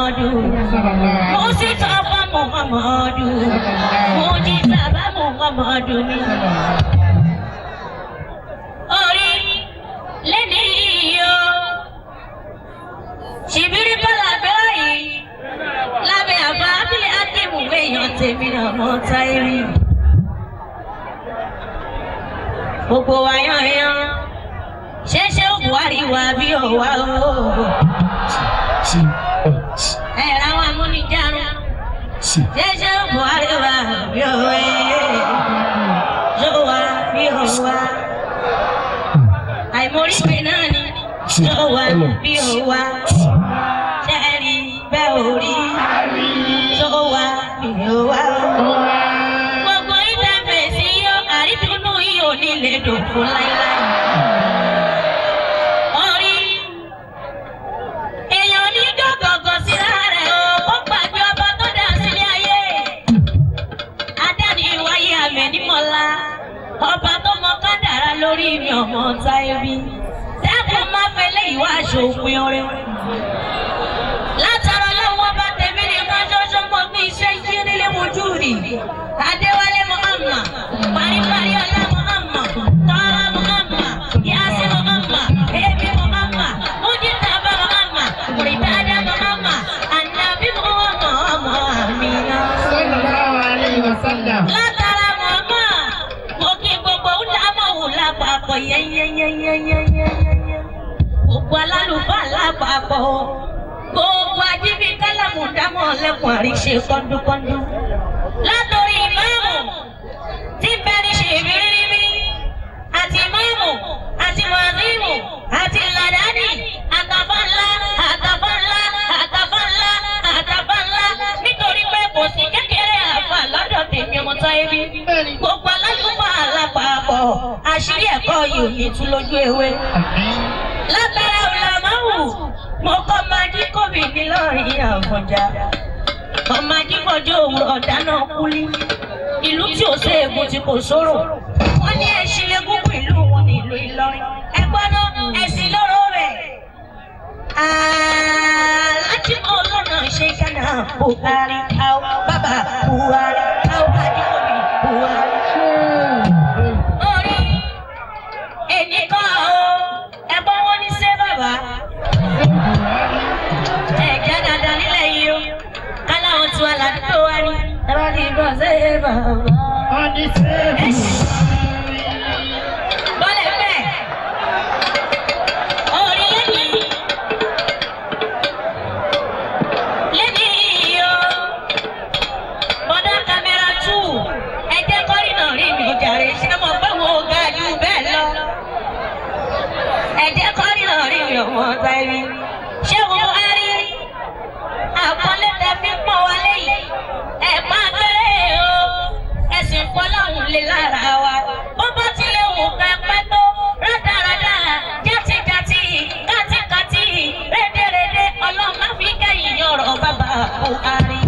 Muhammadu Musitafa Muhammadu Mujitaba Muhammadu ni Ori leni yo Shibiri balabai Labe ababili akimu weyon temina motairi Gbogbo wa yan yan ṣẹṣẹ Buhari wa bí ọwá o. Ẹ̀rọ àwọn amúnijánu. Ṣẹṣẹ Buhari wa bí ọwá yóò wá bí ọwá. Àìmọ̀rí pé náà ni yóò wá bí ọwá. Ṣẹ́ẹ̀rì bẹ́ẹ̀ ò rí yóò wá bí ọwá. Gbogbo ìdáfẹ́ sí yóò àrídùnnú yìí ò ní lè dùn fún láíláí. Ọba tó mọ kádàrá lórí mi ọmọ Táíbí dákun má fẹlẹ ìwà àṣòpin ọrẹ látara lọ́wọ́ bá tẹ̀mí nìkan ṣoṣo mọ bí iṣẹ́ iṣẹ́ nílé mojú rì Adéwálé Muhammad paríparí ọlá Muhammad tọ́lá Muhammad yásí Muhammad èmi Muhammad Mujitaba Muhammad Mùrìtádá Muhammad Ànábì Muhammad ọmọ Àmínà. Sallallahu alaihi wasallam. Gbogbo alálùfáà lápapọ̀ gbogbo ajíbi kálámù dámọ̀ lẹ́kùn àríṣe kọ́ńdúkọ́ńdú látòrí ìmáàmù tí bẹ́ẹ̀ni ṣe rírí àti ìmáàmù àti wàzíìmù àti làdáni àtàfáńlá àtàfáńlá àtàfáńlá àtàfáńlá nítorí pé kò sí kékeré àfà lọ́dọ̀ tèmi ọmọ Táíbí gbogbo alálùfáà lápapọ̀ àṣírí ẹ̀kọ́ yìí ò ní tú lójú ewé. Látara ọ̀làmáwù mo kọ́ máa jí kóbì ní lọ́rin Àfọ̀njá. Ọmọ ajífọ̀jọ́ òun ọ̀dáná kúlí. Ìlú tí ò sí egun tí kò sóró. Wọ́n ní ẹṣin légúngún ìlú wọn ní ìlú Ìlọrin. Ẹgbọ́n náà ẹ̀sìn lóró rẹ̀. Láti ọlọ́nà ṣe Ghana Buhari àwọn bàbá Buhari àwọn ajíkọ̀bí Buhari. Ẹ̀jẹ̀ dandan nílẹ̀ yìí o, kálá wọn tún aládùúgbò wa ní. Ẹ̀rọ ní ìbọn ṣe é bàbá. Bọ́lẹ̀ bẹ́ẹ̀, orí lẹ́ni yìí o, bọ́dá kámẹ́rà 2, ẹ̀jẹ̀ kọ́rìnà rí mi jàre ṣé mo pé wo ga jù bẹ́ẹ̀ lọ. Ẹ̀jẹ̀ kọ́rìnà rí mi ọmọ Táíbí. Ṣé wo Buhari àkọlé tẹ fi pọ̀ wálé yìí? Ẹ máa bẹ̀rẹ̀ o, ẹ̀sìn fọlọ́hún lè lára wa. Bó bá tilẹ̀ wù ká pẹ́ tó, rádaràdà, játijàti, kátikàti, rédèrèdè, ọlọ́mọ fi kẹ́yìn ọ̀rọ̀ bàbá Buhari.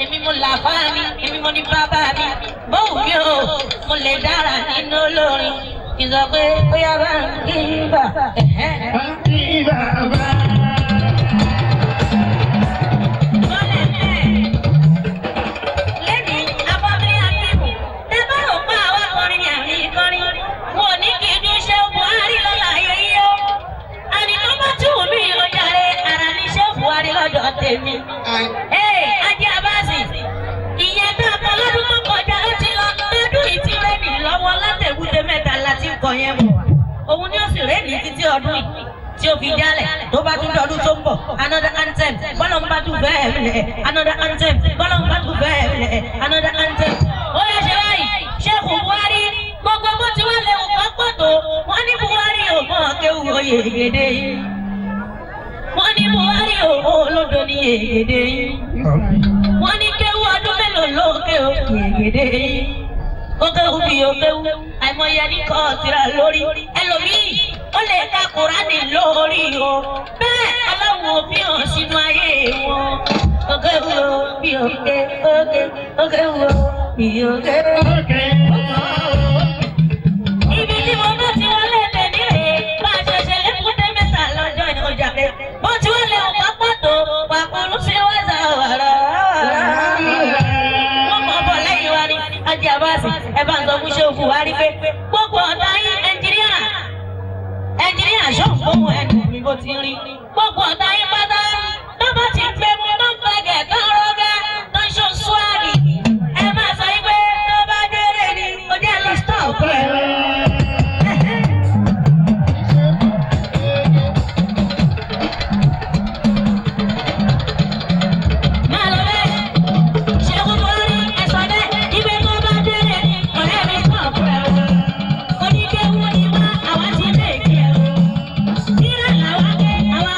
Èmi mo là bá mi, èmi mo ní bàbá mi. Bóun mi o, mo lè dára nínú olórin. Ìsọ pé bóyá bá ń kí bà. Lẹ́ni abọ́bílẹ̀ àbíkù, ẹ bá rò pa àwọn akọrin ní àmì ìkọrin. Wọ́n ní kí n ṣe Buhari lọ́la ayẹyẹ o. Àní tó bá tún mí ọjà rẹ̀ ara ní ṣe Buhari lọ́dọ̀ tèmi. Ajé Abasi, ìyẹn tó a kọ lọ́dún tó kọjá ó ti lọ lọ́dún ìtìrẹ́nì lọ́wọ́ látẹ̀wúdé mẹ́ta láti kọ yẹn mọ̀. Òun ni ó sì rẹ́ ní títí ọdún yìí tí ó fi jálẹ̀ tó bá tún dọdún tó ń bọ̀ another anthem bọ́lá ń bá tún bẹ́ẹ̀ lẹ̀ another anthem bọ́lá ń bá tún bẹ́ẹ̀ lẹ̀ another anthem. Ó yẹ ṣe báyìí Sheikh Buhari gbogbo bó ti wá léwu kan pọ̀tó wọ́n ní Buhari ò mọ̀ kéwù oyè ègèdè yìí wọ́n ní Buhari ò mọ̀ olódo ní ègèdè yìí wọ́n ní kéwù ọdún mélòó ló kéwù ègèdè yìí. Ó kéwù bí ó kéwù àìmọye ní kọ́ tìrà lórí ẹlòmíì ó lè ka Kùránì lórí o bẹ́ẹ̀ Ọlọ́run ò fi hàn sínú ayé wọn. Ó kéwù bí ó ké ó kéwù bí ó ké. Ibi tí mo bá ti wọlé tẹ̀lé rè bá a ṣe ṣe lẹ́kùn tẹ́ mẹ́ta lọ́jọ́ ìjà rẹ̀ bó ti wọlé ọ̀pá pàtó wà ti rí gbogbo ọ̀tá yín pátá tó bá ti gbé mu tó ń fẹ̀gẹ̀ tó ń rọ́gẹ́ tó ń ṣó swáàgì ẹ máa sọ yín pé tó bá délé ni ó jẹ́ lọ stop ẹ̀. Àwa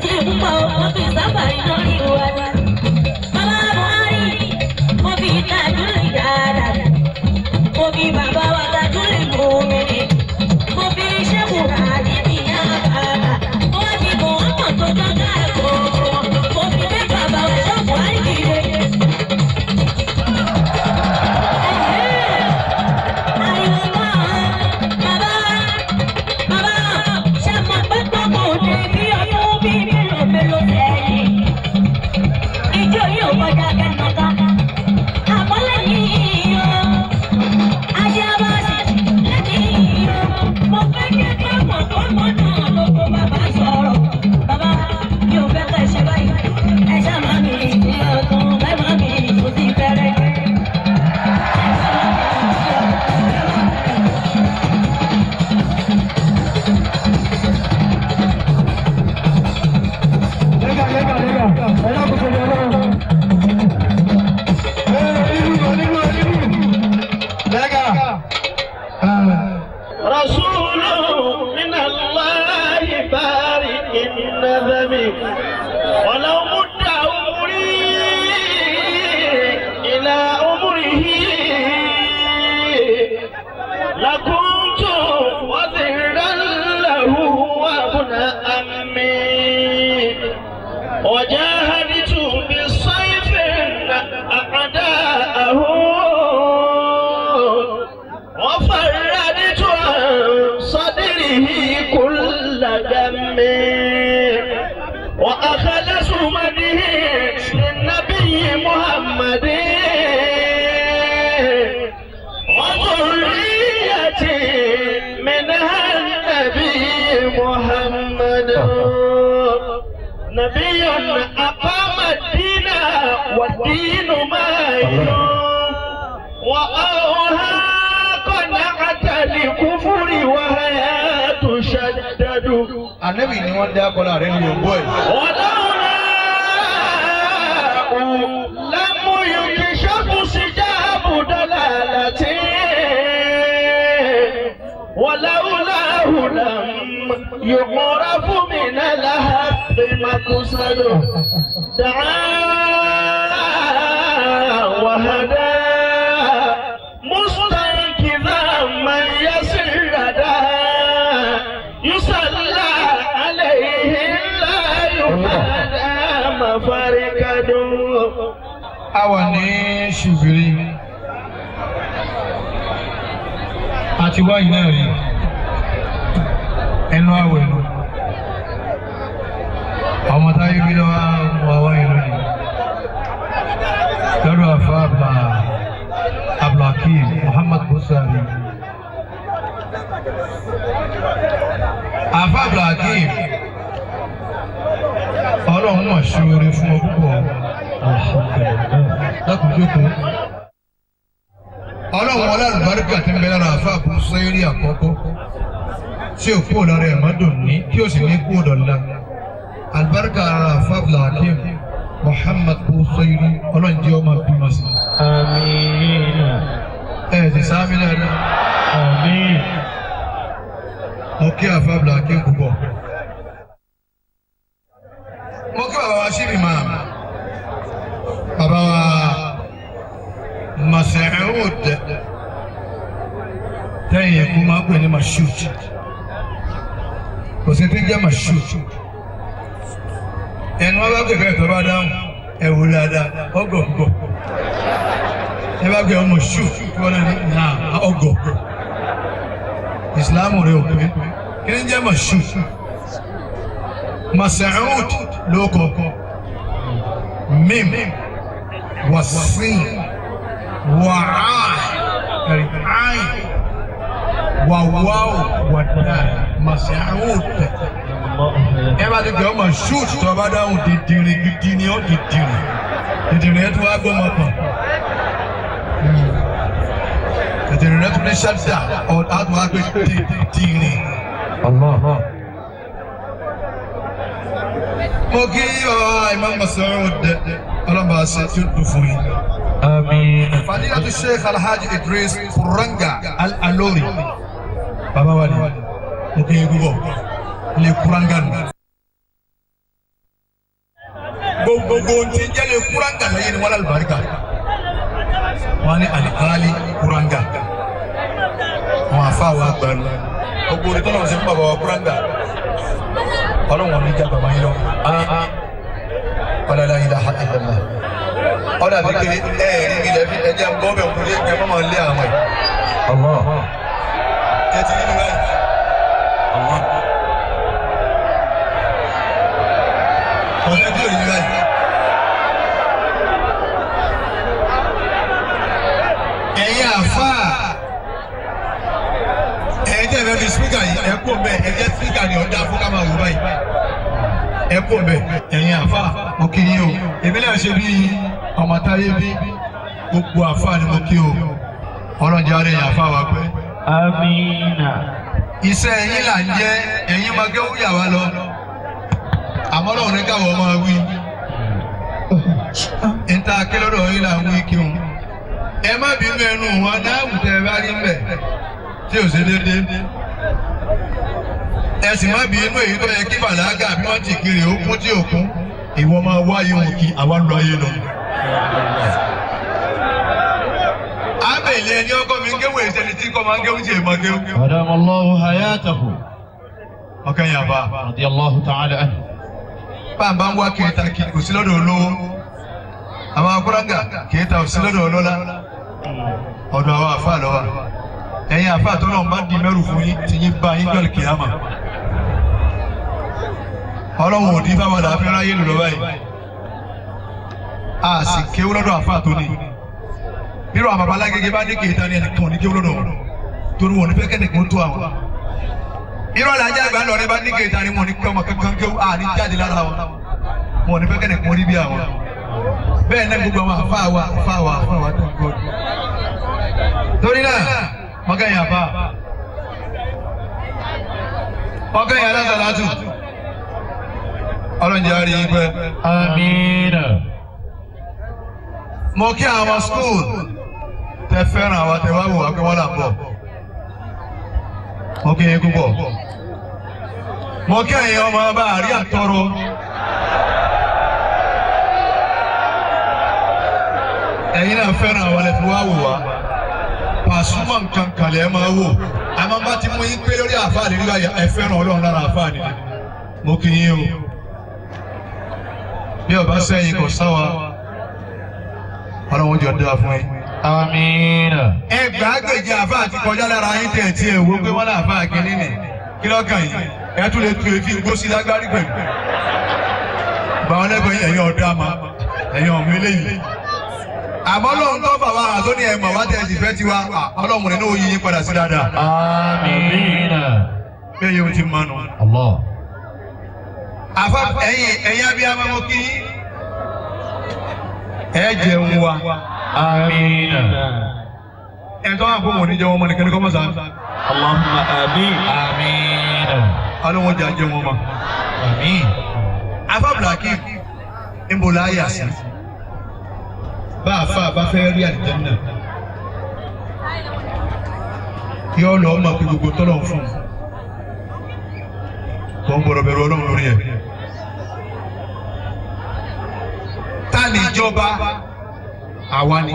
méjì púpọ̀ mo fi sábàrí lórí wa ni. Bàbá Buhari mo fi Tajul dáadáa. Mo fi bàbá wa Tajul Mùmínì. Mo fi Ṣẹ́kù Àdìbí yá bàbá. Mo fi bọ̀ wọ́n mọ̀ tó dọ́gba ẹ̀kọ́. Mo fi dé bàbá wa Ṣọ́ Buhari kiri. وجاهدت بالسيف أعداءه وفردت عن صدره كل دم وأخلص مده للنبي محمد وذريتي منها النبي محمد نبي أقام الدين والدين ماهر وأوهى قناعة الكفر وهي تشدد. Ànábì ni wọ́n dá kọ́lá rẹ̀ ní Yorùbá ẹ̀. لم يكشف سجاب دلالته ولولاه لم يعرف من الحق مقصد دعا وهدى مستيقظا من يسردا يصلى عليه لا يهدى مفرقد. Àwa ní Ṣùbìrì àti wáyé náà rí ẹnu àwẹ̀ nù. Àwọn táyé bí lọ́wọ́ mú àwọn ìlú ni lọ́dọ̀ àfa Abdulhakeem Muhammad Busari. Àfa Abdulhakeem Ọlọ́run mọ̀ ṣe oore fún ọ púpọ̀ lọ́kùnjókòó. Ọlọ́run ọlọ́rùbáríkà ti ń bẹ lára àfa Busari àkọ́kọ́ tí ò kúrò lára ẹ̀ mọ́dún ní tí ó sì ní kúrò dọ̀la. Albarka ara àfa Abdulhakeem Muhammad Busari Ọlọ́run jẹ́ ọmọ bímọ sí. Àmín. Ti sáámi dáadáa. Àmín. Mo kí àfa Abdulhakeem púpọ̀. Mo kí bàbá wa ṣíbi máa bàbá wa Mas'ud tẹ́yìn ẹ̀kú máa ń pè ní Mashood. Kò sí tí ń jẹ́ Mashood. Ẹnu wọn bá pè bẹ́ẹ̀ tó bá dáhùn ẹ̀wù dáadáa ọgọ̀ gbọ̀. Ẹ bá gbé ọmọ Mashood kí wọ́n náà ní ọgọ̀. Ìsìlámù rẹ̀ ò pé kí ni ń jẹ́ Mashood? Mas'ud ló kọ̀ mim wasin wa'ain wawaw wada Mas'ud. Ẹ bá ti gbé ọmọ Mashood tó bá dáhùn dìdìrì gidi ni ó dìdìrì ẹ tó wá gbọ́ ọmọ kan. Dìdìrì rẹ tó ní ṣáṣá ọ̀dọ́ wá gbé dìdìrì. Mo kí Imam Mas'ud ọlọ́mọba ṣe tí ó dùn fún yín. Àmín. Fadilatu Sheikh Alhaji Idris Kuranga Al-Alori. Bàbá wa ni mo kí yín gbogbo ilé Kuranga nù. gbogbo ti jẹ́lẹ̀ kúrángà lẹ́yìn ni wọ́n lálùbáríkà wọ́n ní àlìkáálí kúrángà wọn àfa wa gbanu gbogbo orí tọ́lọ̀ sí fún bàbá wa kúrángà ọlọ́wọ́n ní jábà máa ń lọ ọ̀làlá ilaha illallah ọ̀là bí kiri ẹ̀ẹ́rì mi lẹ́fí ẹ̀jẹ̀ ń bọ́ bẹ̀ kúrẹ́ ẹ̀jẹ̀ mọ́ máa ń lé àwọn ẹ̀ ẹ̀ ti nínú ẹ̀ ọ̀sẹ̀ tí ò ní báyìí. ẹ̀yin àfáà ẹ̀yin tẹ̀ fẹ́ fi spíkà yìí ẹ̀ kó mbẹ́ ẹ̀ jẹ́ spíkà ni ọ̀dà fún ká máa wò báyìí ẹ̀ kó mbẹ́ ẹ̀yin àfáà mo kí yín o èmi náà ṣe bí ọmọ táyé bí gbogbo àfáà ni mo kí o ọlọ́njẹ́ ara ẹ̀yin àfáà wa pẹ́. Amina. iṣẹ́ ẹ̀yin là ń jẹ́ ẹ̀yin máa gé wúyà wa lọ àmọ́ lọ́wọ́ ní káwọ́ máa wí níta akélọ́dọ̀ yìí là ń wí kí wọn ẹ má bínú ẹnu wọn dáhùn tẹ ẹ bá rí mbẹ tí ò ṣe déédéé ẹ sì má bínú èyí tó yẹ kí bàlágà bí wọ́n ti kiri òkun tí òkun ìwọ máa wáyé wọn kí àwa lọ ayé lọ. abẹ́lẹ̀ ẹni ọkọ mi ń kéwòn ìṣẹ̀lẹ̀ tí kò máa ń kéwòn tí èèmọ̀ kéwòn. Adamallahu hayatahu. ọkàn yàrá. Radiyallahu ta'ala anhu. Bàbá ń wá kìíta kò sí lọ́dọ̀ olówó àwọn akúrágà kìíta ò sí lọ́dọ̀ ọlọ́lá ọ̀dọ̀ àwọn àfa lọ́wọ́ ẹ̀yin àfa tó náà bá di mẹ́rù fún yín tí yín bá yín jọ̀lì kìámà ọlọ́run ò dín fáwọn àfẹ́ ráyè lò lọ́wọ́ yìí a sì kéwú lọ́dọ̀ àfa tó ní nírò àwọn babalágége bá ní kìíta ní ẹnìkan ò ní kéwú lọ́dọ̀ torí wọn ò ní fẹ́ kẹ́nìkan tó àwọn irọ́ làjà àgbà lọ ní bá ní kéèta ni wọn ní kí ọmọ kankan kéwù àní jáde lára wọn wọn ní fẹ́ kẹ́ni kún rí bí àwọn bẹ́ẹ̀ náà gbogbo àwọn àfáwà tó ń gbọ́. torí náà mọ́kànyà bá mọ́kànyà lásàlátù ọlọ́njẹ́ àrí pẹ́. Amina. mo kí àwọn skul tẹ fẹ́ràn àwọn tẹ wá wò wá pé wọ́n là ń bọ̀ mo kí yín púpọ̀. mo kí ẹ̀yin ọmọ ọba àrí àtọrọ ẹ̀yin náà fẹ́ràn àwọn ẹ̀fọ́ wá wò wá Pasuma nǹkan kàlẹ́ ẹ̀ máa wò àmọ́ bá ti mú yín pé lórí àfáà nílùú àyà ẹ fẹ́ràn Ọlọ́run lára àfáà nìyẹn mo kí yín o bí ọba sẹ́yìn kò sáwa Ọlọ́run jọ dáa fún yín. Amina. ẹgbàágbèje àfáà ti kọjá lára yín tẹ̀ tí ẹ̀ wò pé wọ́n náà àfáà kìíní nì kí lọ́kàn yìí ẹ tún lè tu etí igbó sí lágbárí pẹ̀lú. báwọn lẹ́gbẹ̀ẹ́ yìí ẹ̀yin ọ̀dọ́ àmà ẹ̀yin ọ̀mọ eléyìí. àmọ́ lóun tó fà wá àtó ní ẹ̀mọ̀ wá tẹ̀ ẹ̀sìn fẹ́ tiwa Ọlọ́run nínú òye yín padà sí dáadáa. Amina. bẹ́ẹ̀ yóò ti mánu. Allah. àfa ẹ̀yin abiyamọ mo kí ẹ jẹun wa. Amina. ẹ̀tọ́ àpò wọn ní jẹ́ wọn mọ́ nìkan ní kọ́ mọ́ sáà. Allahumma amin. Amina. Ọlọ́run jà jẹ́ wọn mọ́. Amin. afa Blaki ń bọ̀ láyà sí. bá a fa bá fẹ́ rí àlìjánnà yọ lọ ọmọ pé gbogbo tọ́lọ̀ fún un kò ń bọ̀rọ̀ bẹ̀rù Ọlọ́run lórí ẹ̀. ta ni ìjọba àwa ni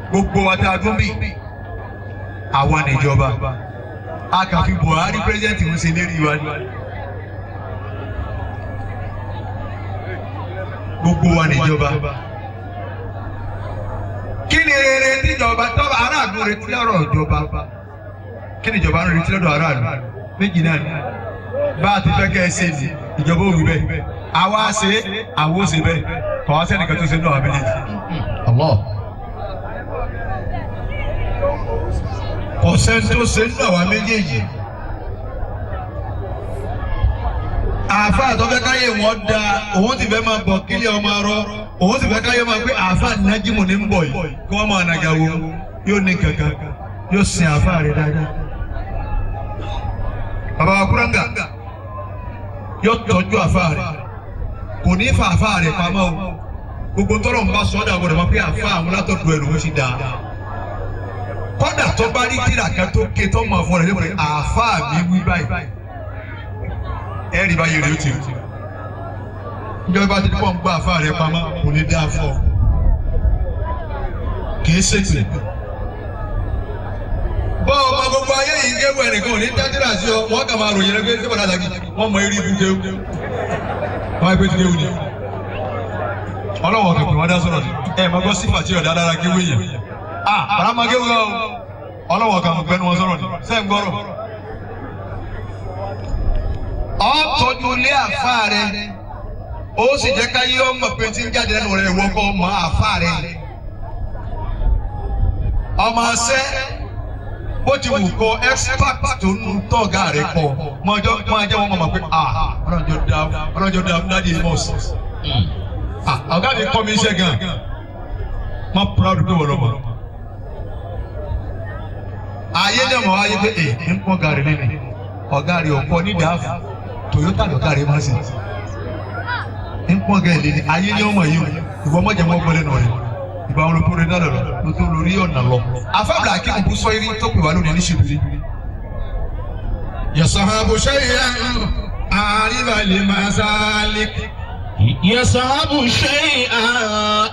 gbogbo wa tá a dún bí àwa ni ìjọba a kà fi Buhari pírẹsidẹ́ntì ń ṣe lérí wa ni gbogbo wa ni ìjọba. kí ni rere tíjọba tọ́ba aráàlú retí lọ́rọ̀ ìjọba kí ni ìjọba ń retí lọ́dọ̀ aráàlú méjì náà ni bá a ti fẹ́ kẹ́ ẹ ṣe ni ìjọba ò wí bẹ́ẹ̀ àwa ṣe àwọn ò ṣe bẹ́ẹ̀ kọ́ wá sẹ́nìkan tó ṣe náà méjèèjì. Allah. ọ̀sẹ̀ tó ṣe ń náà wá méjèèjì. àáfà àtọ́fẹ́ káyé wọn da òun ti fẹ́ máa bọ̀ kílẹ̀ ọmọ arọ òun sì fẹ́ káyé máa pé àáfà nájímù ní ń bọ̀ yìí kí wọ́n máa nàgàwó yóò ní kankan yóò sin àáfà rẹ̀ dáadáa. bàbá wa Kúrángà yóò tọ́jú àáfà rẹ̀ kò ní fa àáfà rẹ̀ pamọ́ o gbogbo tọ́lọ̀ ń bá sọ́dọ̀ àwọn ọ̀dọ́ máa pé àáfà àwọn látọ̀dọ̀ ẹ̀ lòún ti dáa. kọ́dà tó bá rí kíra kan tó ké tó mọ̀ fún rẹ̀ lé àáfà mi wí báyìí ẹ̀rí báyìí rẹ̀ ó ti rí. ìjọba ti pọ̀ ń gbọ́ àfa rẹ̀ pamọ́ kò lè dá fún ọ kìí ṣègbè. bọ́ ọmọ gbogbo ayé yìí kéwù ẹnìkan ò ní tẹ́tírà sí ọ wọ́n kà máa ròyìn rẹ pé ṣé bọ́dà dàgí wọ́n mọ eré ibú kéwù wọ́n á gbé ti kéwù ni. ọlọ́wọ́ kẹ̀kẹ́ wọn dá sọ̀rọ̀ ẹ̀ máa gbọ́ sífà tí ọ̀dà dára kéwù yẹn. bàrà máa kéwù lọ ọlọ́wọ́ kan gbẹnu wọn sọ̀rọ̀ ni sẹ́ ń gbọ́rọ̀. ọ tọ́jú ilé àfa rẹ ó sì jẹ́ ká yí ọmọ pé tí ń jáde lẹ́nu rẹ̀ wọ́pọ̀ ọmọ àfa rẹ̀ ọmọ ṣẹ́ bó ti wù kó expert tó ń tọ́gà rẹ̀ pọ̀ máa jẹ́ wọn mọ̀ pé ọlọ́jọ́ dá dáàdi mọ́ọ̀sì ọ̀gá mi kọ́ mi iṣẹ́ gan má proud pé wọ́n lọ mọ̀ ayé náà mọ̀ ayé pé ń pọ̀ gàrí lẹ́nu ọ̀gá rẹ̀ ọ̀pọ̀ nídàá Toyota lọ́gá rẹ̀ máa ń sìn nkpɔn gɛ lili ayé ni ɔmɔ yi o ìwọ mɔdze mɔ gbɔlɛ nɔ rɛ ìgbà wọn lóko rẹ dáná lọ lóko lórí ọ̀nà lọ. afábìlà akéwì kú sọ irí tó pè wá lónìí ní ṣèbìrì. yasahabu shay'an ariba li masalik. yasahabu shay'an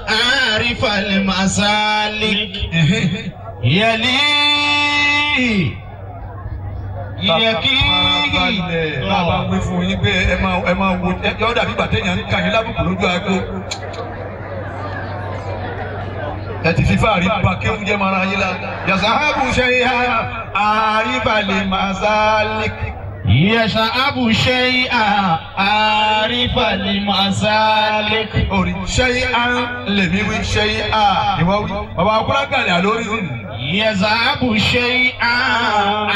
arifa li masalik. yali. bàbá wí fún yín pé ẹ máa wo yọ dàbí gbàtẹ́yàn ń kà yín lábùkù lójú aago. ẹ ti fi fáàrí ba kéwù jẹ́ mara yín la. yasahabu shay'an arifa li masalik. yasahabu shay'an arifa li masalik. orí shay'an lèmi wí shay'an ìwọ wí bàbá akúrá gàlẹ́ àlórí òní. yasahabu shay'an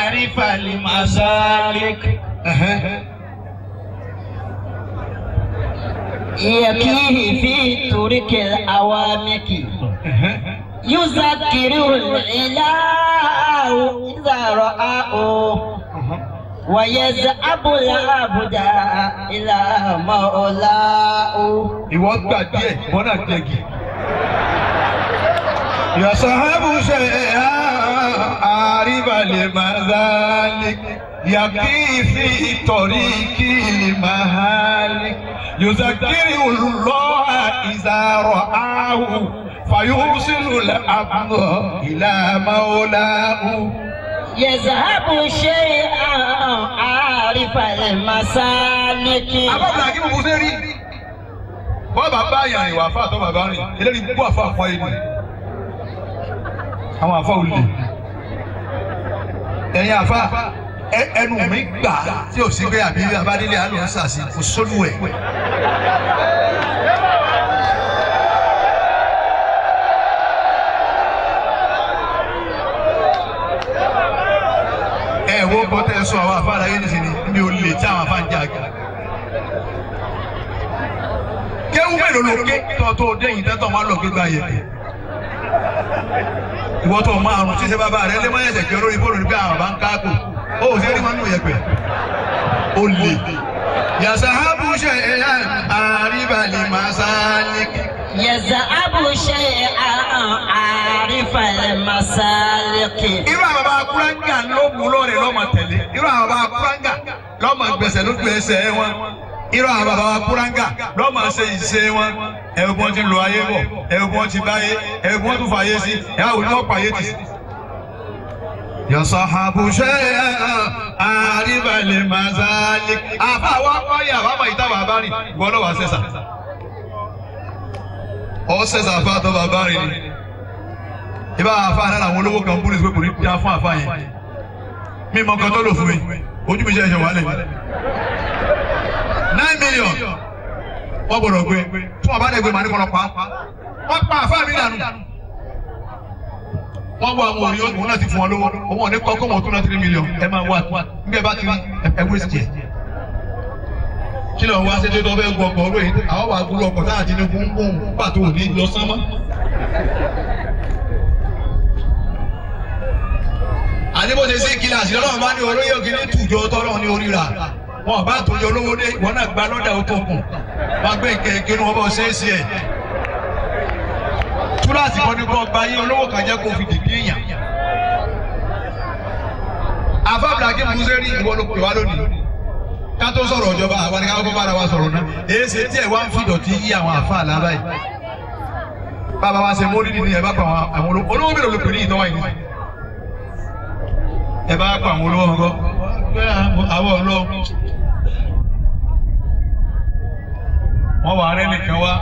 arifa li masalik. يكيه في ترك الأوامك يذكره الإله إذا رآه ويذهب العبد إلى مولاه. ìwọ gbà díẹ̀ wọn náà jẹgì. yasahabu shay'an arifa li masalik. يقي في طريق المهالك يذكره الله إذا رآه فيوصل العبد إلى مولاه. يذهب شيئا عارف المسالك. abáwọlá kí mo bó ṣe rí bọ́ bàbá yàn ìwà àfa àtọ́ bàbá rìn eléyìí bú àfa àpọ̀ ẹni àwọn àfa ò lè ẹ̀yin àfa ẹnu mi gbà tí o sì gbé àbí abádélé àlọ́ ń sàṣì kò sólú ẹ̀. ẹ wo bọ́tẹ́ sọ àwọn afárá yẹn nìṣẹ́ ni mi ò lè tí àwọn afá ń jà gà. kéwú mélòó ló ké tó déyìn tẹ́tọ̀ máa lọ gbégbá yẹ. ìwọ tó máa rún ṣíṣe bàbá rẹ lé mọ́ ẹ̀jẹ̀ kí olórí fóònù nígbà àwọn bá ń káàkó. ó ṣe é ní wọn nù yẹpẹ ó lè. yasahabu shay'an arifa li masalik. yasahabu shay'an arifa li masalik. irú àwọn bàbá kúrángà ló mú lóore lọ́mọ tẹ̀lé irú àwọn bàbá kúrángà lọ́mọ gbẹ̀sẹ̀ ló gbé ẹsẹ̀ wọn irú àwọn bàbá kúrángà lọ́mọ ṣe ìṣe wọn ẹ̀rùbọ́n ti lo ayé bọ̀ ẹ̀rùbọ́n ti báyé ẹ̀rùbọ́n tún fàyè sí ẹ̀ àwọn onímọ̀ pàyé ti sí. yasahabu shay'an arifa li masalik. àbá wa kọ́yà bàbá ìta bàbá rìn ìwọ lọ́wọ́ àṣẹṣà ọ̀ṣẹ̀ṣà àfa àtọ́ bàbá rìn ni ìbá àfa náà àwọn olówó kan búrú ìsopò ní dá fún àfa yẹn mi mọ nǹkan tó lò fún mi ojú mi ṣe ẹ̀ṣẹ̀ wálẹ̀ mi 9 million wọ́n gbọ́dọ̀ gbé fún ọba dẹ́gbẹ́ màá ní kọ́nà pa wọ́n pa àfa mi dànù wọ́n wọ àwọn òrí òun náà ti fún ọ lówó òun ò ní kọ́ kó wọ́n tún náà 3 million ẹ máa wá níbi ẹ bá ti rí ẹgbẹ́ sí ẹ kí ló ń wá sédé tó fẹ́ gbọ́ ọkọ̀ olóyè àwọn wà gbúrú ọkọ̀ táà ti ní gbóngbóng pàtó òní lọ sánmọ́. àdébò ṣe sí kíláàsì lọ́wọ́ bá ní olóyè òkè ní tùjọ tọ́lọ́ ní oríra wọn bá tòjọ olówó dé wọn náà gba lọ́dà ó tó kù wọn gbé kẹ̀kẹ́ ní wọn bọ́ ṣe é sí ẹ̀. túláàsì kan ní kó gba yín olówó kan jẹ́ kó fi dìbí èèyàn. àfáàbùlà kí mo ṣe rí ìwọ ló pè wá lónìí ká tó sọ̀rọ̀ ìjọba àwa ni ká kọ́kọ́ bára wa sọ̀rọ̀ náà èyí ṣe tí ẹ̀ wá ń fi ìdọ̀tí yí àwọn àfáà lára yìí bàbá wa ṣe mọ́lídì ní ẹ̀ bá pa àwọn olówó mélòó ló pè ní ìtọ́wá yìí ẹ̀ bá pa àwọn olówó ọkọ àwọn ọlọ́ wọ́n wà rẹ́ nìkan wá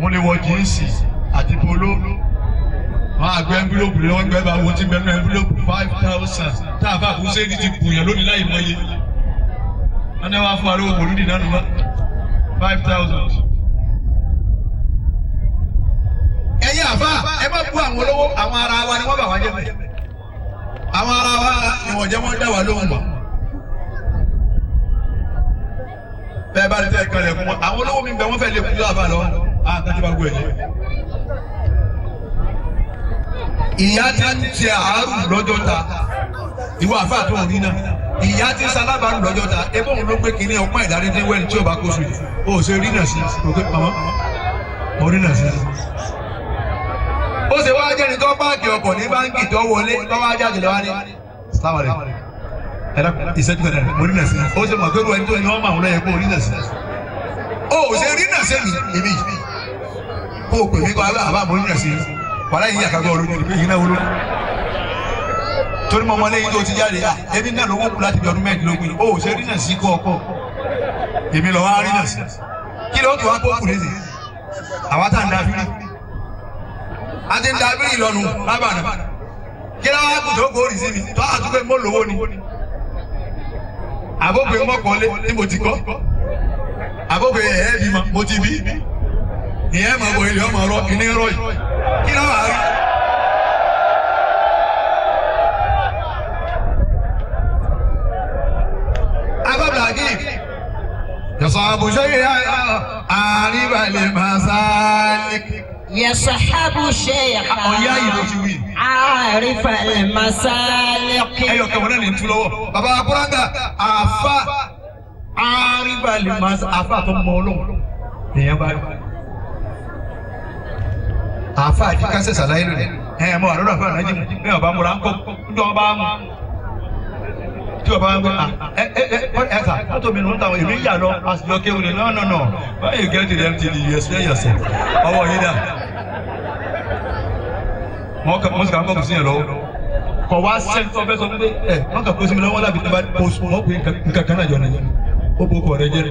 wọ́n lè wọ jíǹsì àti polo wọ́n àgbẹ̀ envelope lé wọ́n gbẹ́ bá wọ́n ti gbẹ́ envelope 5,000 tá a bá kú sẹ́ni ti kùyàn lónìí láì mọye wọ́n ní wàá fún arúgbó mòlúdì náà nùmọ́ 5,000. ẹ̀yin àbá ẹ má bú àwọn olówó àwọn ara wa ni wọ́n bà wá jẹ́ bẹ́ẹ̀ àwọn ara wa ni wọ́n jẹ́ wọ́n dá wa lóhùn mọ́. bẹ́ẹ̀ bá rí tẹ́ kalẹ̀ fún wọn àwọn olówó mi bẹ̀ wọ́n fẹ́ lè kú àbá lọ àkàtì bá gbọ́ ẹ̀ ìyá tí ń ti àárùn lọ́jọ́ ta ìwọ àfa tó ń rí náà ìyá tí sálábà ń lọ́jọ́ ta ebó òun ló gbé kínní ọpọ́n ìdáríjì wẹ́ni tí ó bá kó sùn yìí ó ṣe rí náà sí òkè pamọ́ mo rí náà sí. ó ṣe wá jẹ́ni tó páàkì ọkọ̀ ní báńkì tó wọlé tó wá jáde lọ́wọ́ ní sáwàrẹ̀ ẹ̀rọ ìṣẹ́jú kan náà mo rí náà sí. ó ṣe mọ̀ pé ẹni tó ní wọ́n máa ń lọ́yẹ̀ kó rí náà sí. ó ṣe rí náà sí èmi kó o pè mí kó àbá mo rí náà sí wàhálà yìí àkàgbọ́ olójú ni pé yìí náà wọlé torí mọ́ lẹ́yìn tó ti jáde ẹbí náà lówó kú láti bí ọdún mẹ́ẹ̀ẹ́dínlógún yìí ó ṣe rí náà sí kọ́ ọkọ́ èmi lọ wá rí náà sí kí ló ń tó wá tó kù léṣe àwa tá à ń da bírí a ti ń da bírí lọ́nu lábàánà kí ló wá kù tó kó rí sí mi tó àtúgbẹ́ mọ́ lówó ni àbógbé mọ́kànlé tí mo ti kọ́ àbógbé ẹ̀ẹ́bí mo ti bí ìyẹn mọ̀ bọ̀ ilé ọmọ ọ̀rọ̀ ìní rọ̀ yìí kí ló wà rí. يصحب شيئا عارف المسالك يصحب شيئا عارف المسالك ايوه كمان اللي انتوا لو بابا قراندا عفا عارف المسالك عفا تمولون يا بابا عفا دي كاسه سلاي لو ẹ mo àrọ́dọ̀ àfáà náà jí mi ọba múra ńkọ́ ńjọ ọba mú tí ọba ń gbé ẹ̀ka mọ́tò mi nù ń tàwọn èmi yà lọ àṣìjọ kéwù ni no when you get to the MTD you explain yourself ọwọ́ yín dà mo sì kà ń kọ́ sí yẹn lọ́wọ́ kọ̀ wá sẹ́ńtọ́ fẹ́ sọ pé wọ́n kà kó sí mi lọ́wọ́ láti bá post mọ́ pé nǹkan kan náà jọ nìyẹn ó bó kọ̀ rẹ jẹ́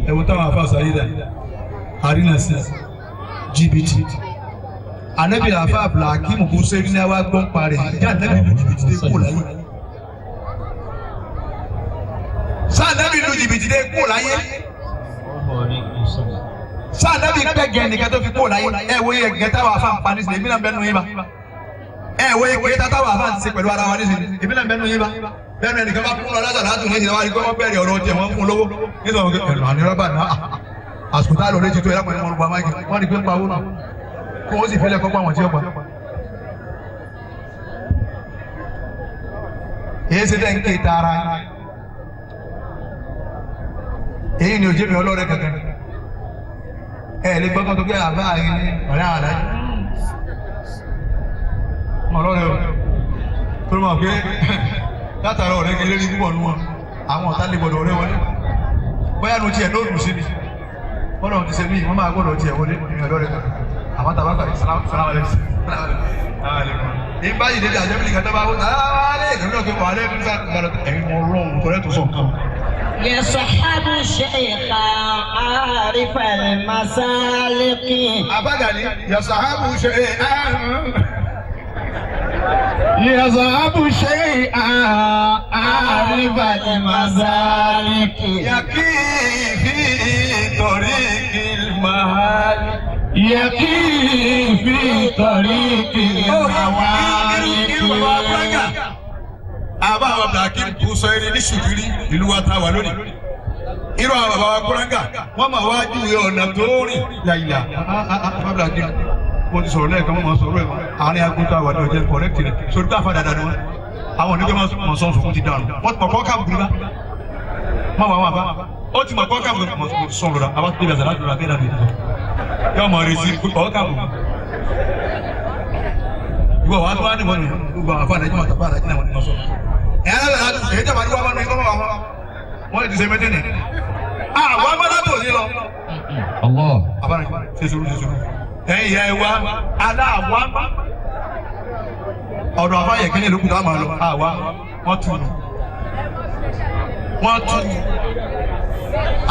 ẹ̀wọ̀n táwọn afá sáré dà àrínà sí GBT anabi afa abdulhakeem kò sẹ́yìn ní àwa gbọ́n parẹ́ ìjà anabi lu jìbìtì dé kó láyé sá anabi lu jìbìtì dé kó láyé sá anabi gbẹ̀gẹ̀ nìkan tó fi kó láyé ẹ wo iye gẹ̀ẹ́ta wà fún àǹfààní sílẹ̀ èmi náà bẹ́ẹ̀ nù yín bá ẹ wo iye gẹ̀ẹ́ta wà fún àǹfààní sílẹ̀ pẹ̀lú ara wa ní sílẹ̀ èmi náà bẹ́ẹ̀ nù yín bá bẹ́ẹ̀ nù ẹnìkan bá kún lọ lásán láti oníṣẹ́ wa ni pé wọ́n bẹ̀rẹ̀ ọ̀rọ̀ tiẹ̀ wọ́n fún lówó nítorí ẹ̀rọ ànírọ́bà náà àsùkò tá a lò létí tó ẹ̀rọ pẹ̀lú ọmọ máìkì wọ́n ní pé ń pa owó náà kó o sì fi lẹ́kọ̀ọ́ pa àwọn tí ó pa. èyí ṣe tẹ́ ń ké tara èyí ni òjé mi ọlọ́rẹ́ kankan ẹ lè gbọ́kàn tó gbé àbá yìí ní ọ̀rẹ́ àlá yìí ọlọ́rẹ́ o tó ló mọ̀ pé látara ọ̀rẹ́ kí lérí púpọ̀ nù wọn àwọn ọ̀tá lè gbọ́dọ̀ ọ̀rẹ́ wọlé bóyá nu tiẹ̀ ló dùn sí mi bọ́dọ̀ ti ṣe mí wọ́n máa gbọ́dọ̀ tiẹ̀ wọlé ní ọlọ́rẹ́ kankan àwọn tàbá kàrí sàlámàlẹ́ ní báyìí dédé àjẹmílì kan tó bá wọ́n sàlámàlẹ́ ìgbàlódé ọ̀gbìn wà lẹ́nu sàlámàlẹ́ ẹ̀yin mọ̀ ọlọ́run tó rẹ́ tó sọ̀ nǹkan. يصحب شيخا عارف المسالك abagani yasahabu shay'an يذهب شيئا عارف المسالك yaki fi tariqil mahal يقي في طريق الموارد àbá àwọn abdulhakeem kú sọ eré ní ṣùgbìrì ìlú wa ta wà lónìí irú àwọn bàbá wa kúrángà wọn máa wá júwe ọ̀nà tó rìn yàyà abdulhakeem mo ti sọ̀rọ̀ lẹ́ẹ̀kan mo máa sọ̀rọ̀ ẹ̀ àárín agbóta wà ní ọjọ́ kọ̀rẹ́kìtì rẹ̀ sórí táfà dáadáa ni wọn àwọn onígbẹ́ máa sọ fún ti dànù wọ́n ti mọ̀ kọ́ káàbù nígbà má wà wọn àbá ó ti mọ̀ kọ́ káàbù sọ̀rọ̀ rà àbá tó débi àzàrà àdúrà bẹ́ẹ̀ dàbí yọ mọ̀ rẹ̀ sí kọ́ káàbù ìwọ wàá tó wá ní mọ́ni gbogbo àwọn afáàdájú máa tàbá àdájú náà wọ́n ti mọ̀ sọ. ẹ̀ ẹ́ lọ́la èyí tẹ̀ wá ní wọ́n mọ́ ní kọ́ wọ́n ti ṣe mẹ́tẹ́ nì. àwọn amọ́tò sí lọ. Allah. abára ṣe sùúrù. ẹ̀yin ẹ̀ wá aláàwọ̀ ọ̀dọ̀ àbáyẹ kí ni ìlú kùtà máa lọ. àwa wọ́n tù.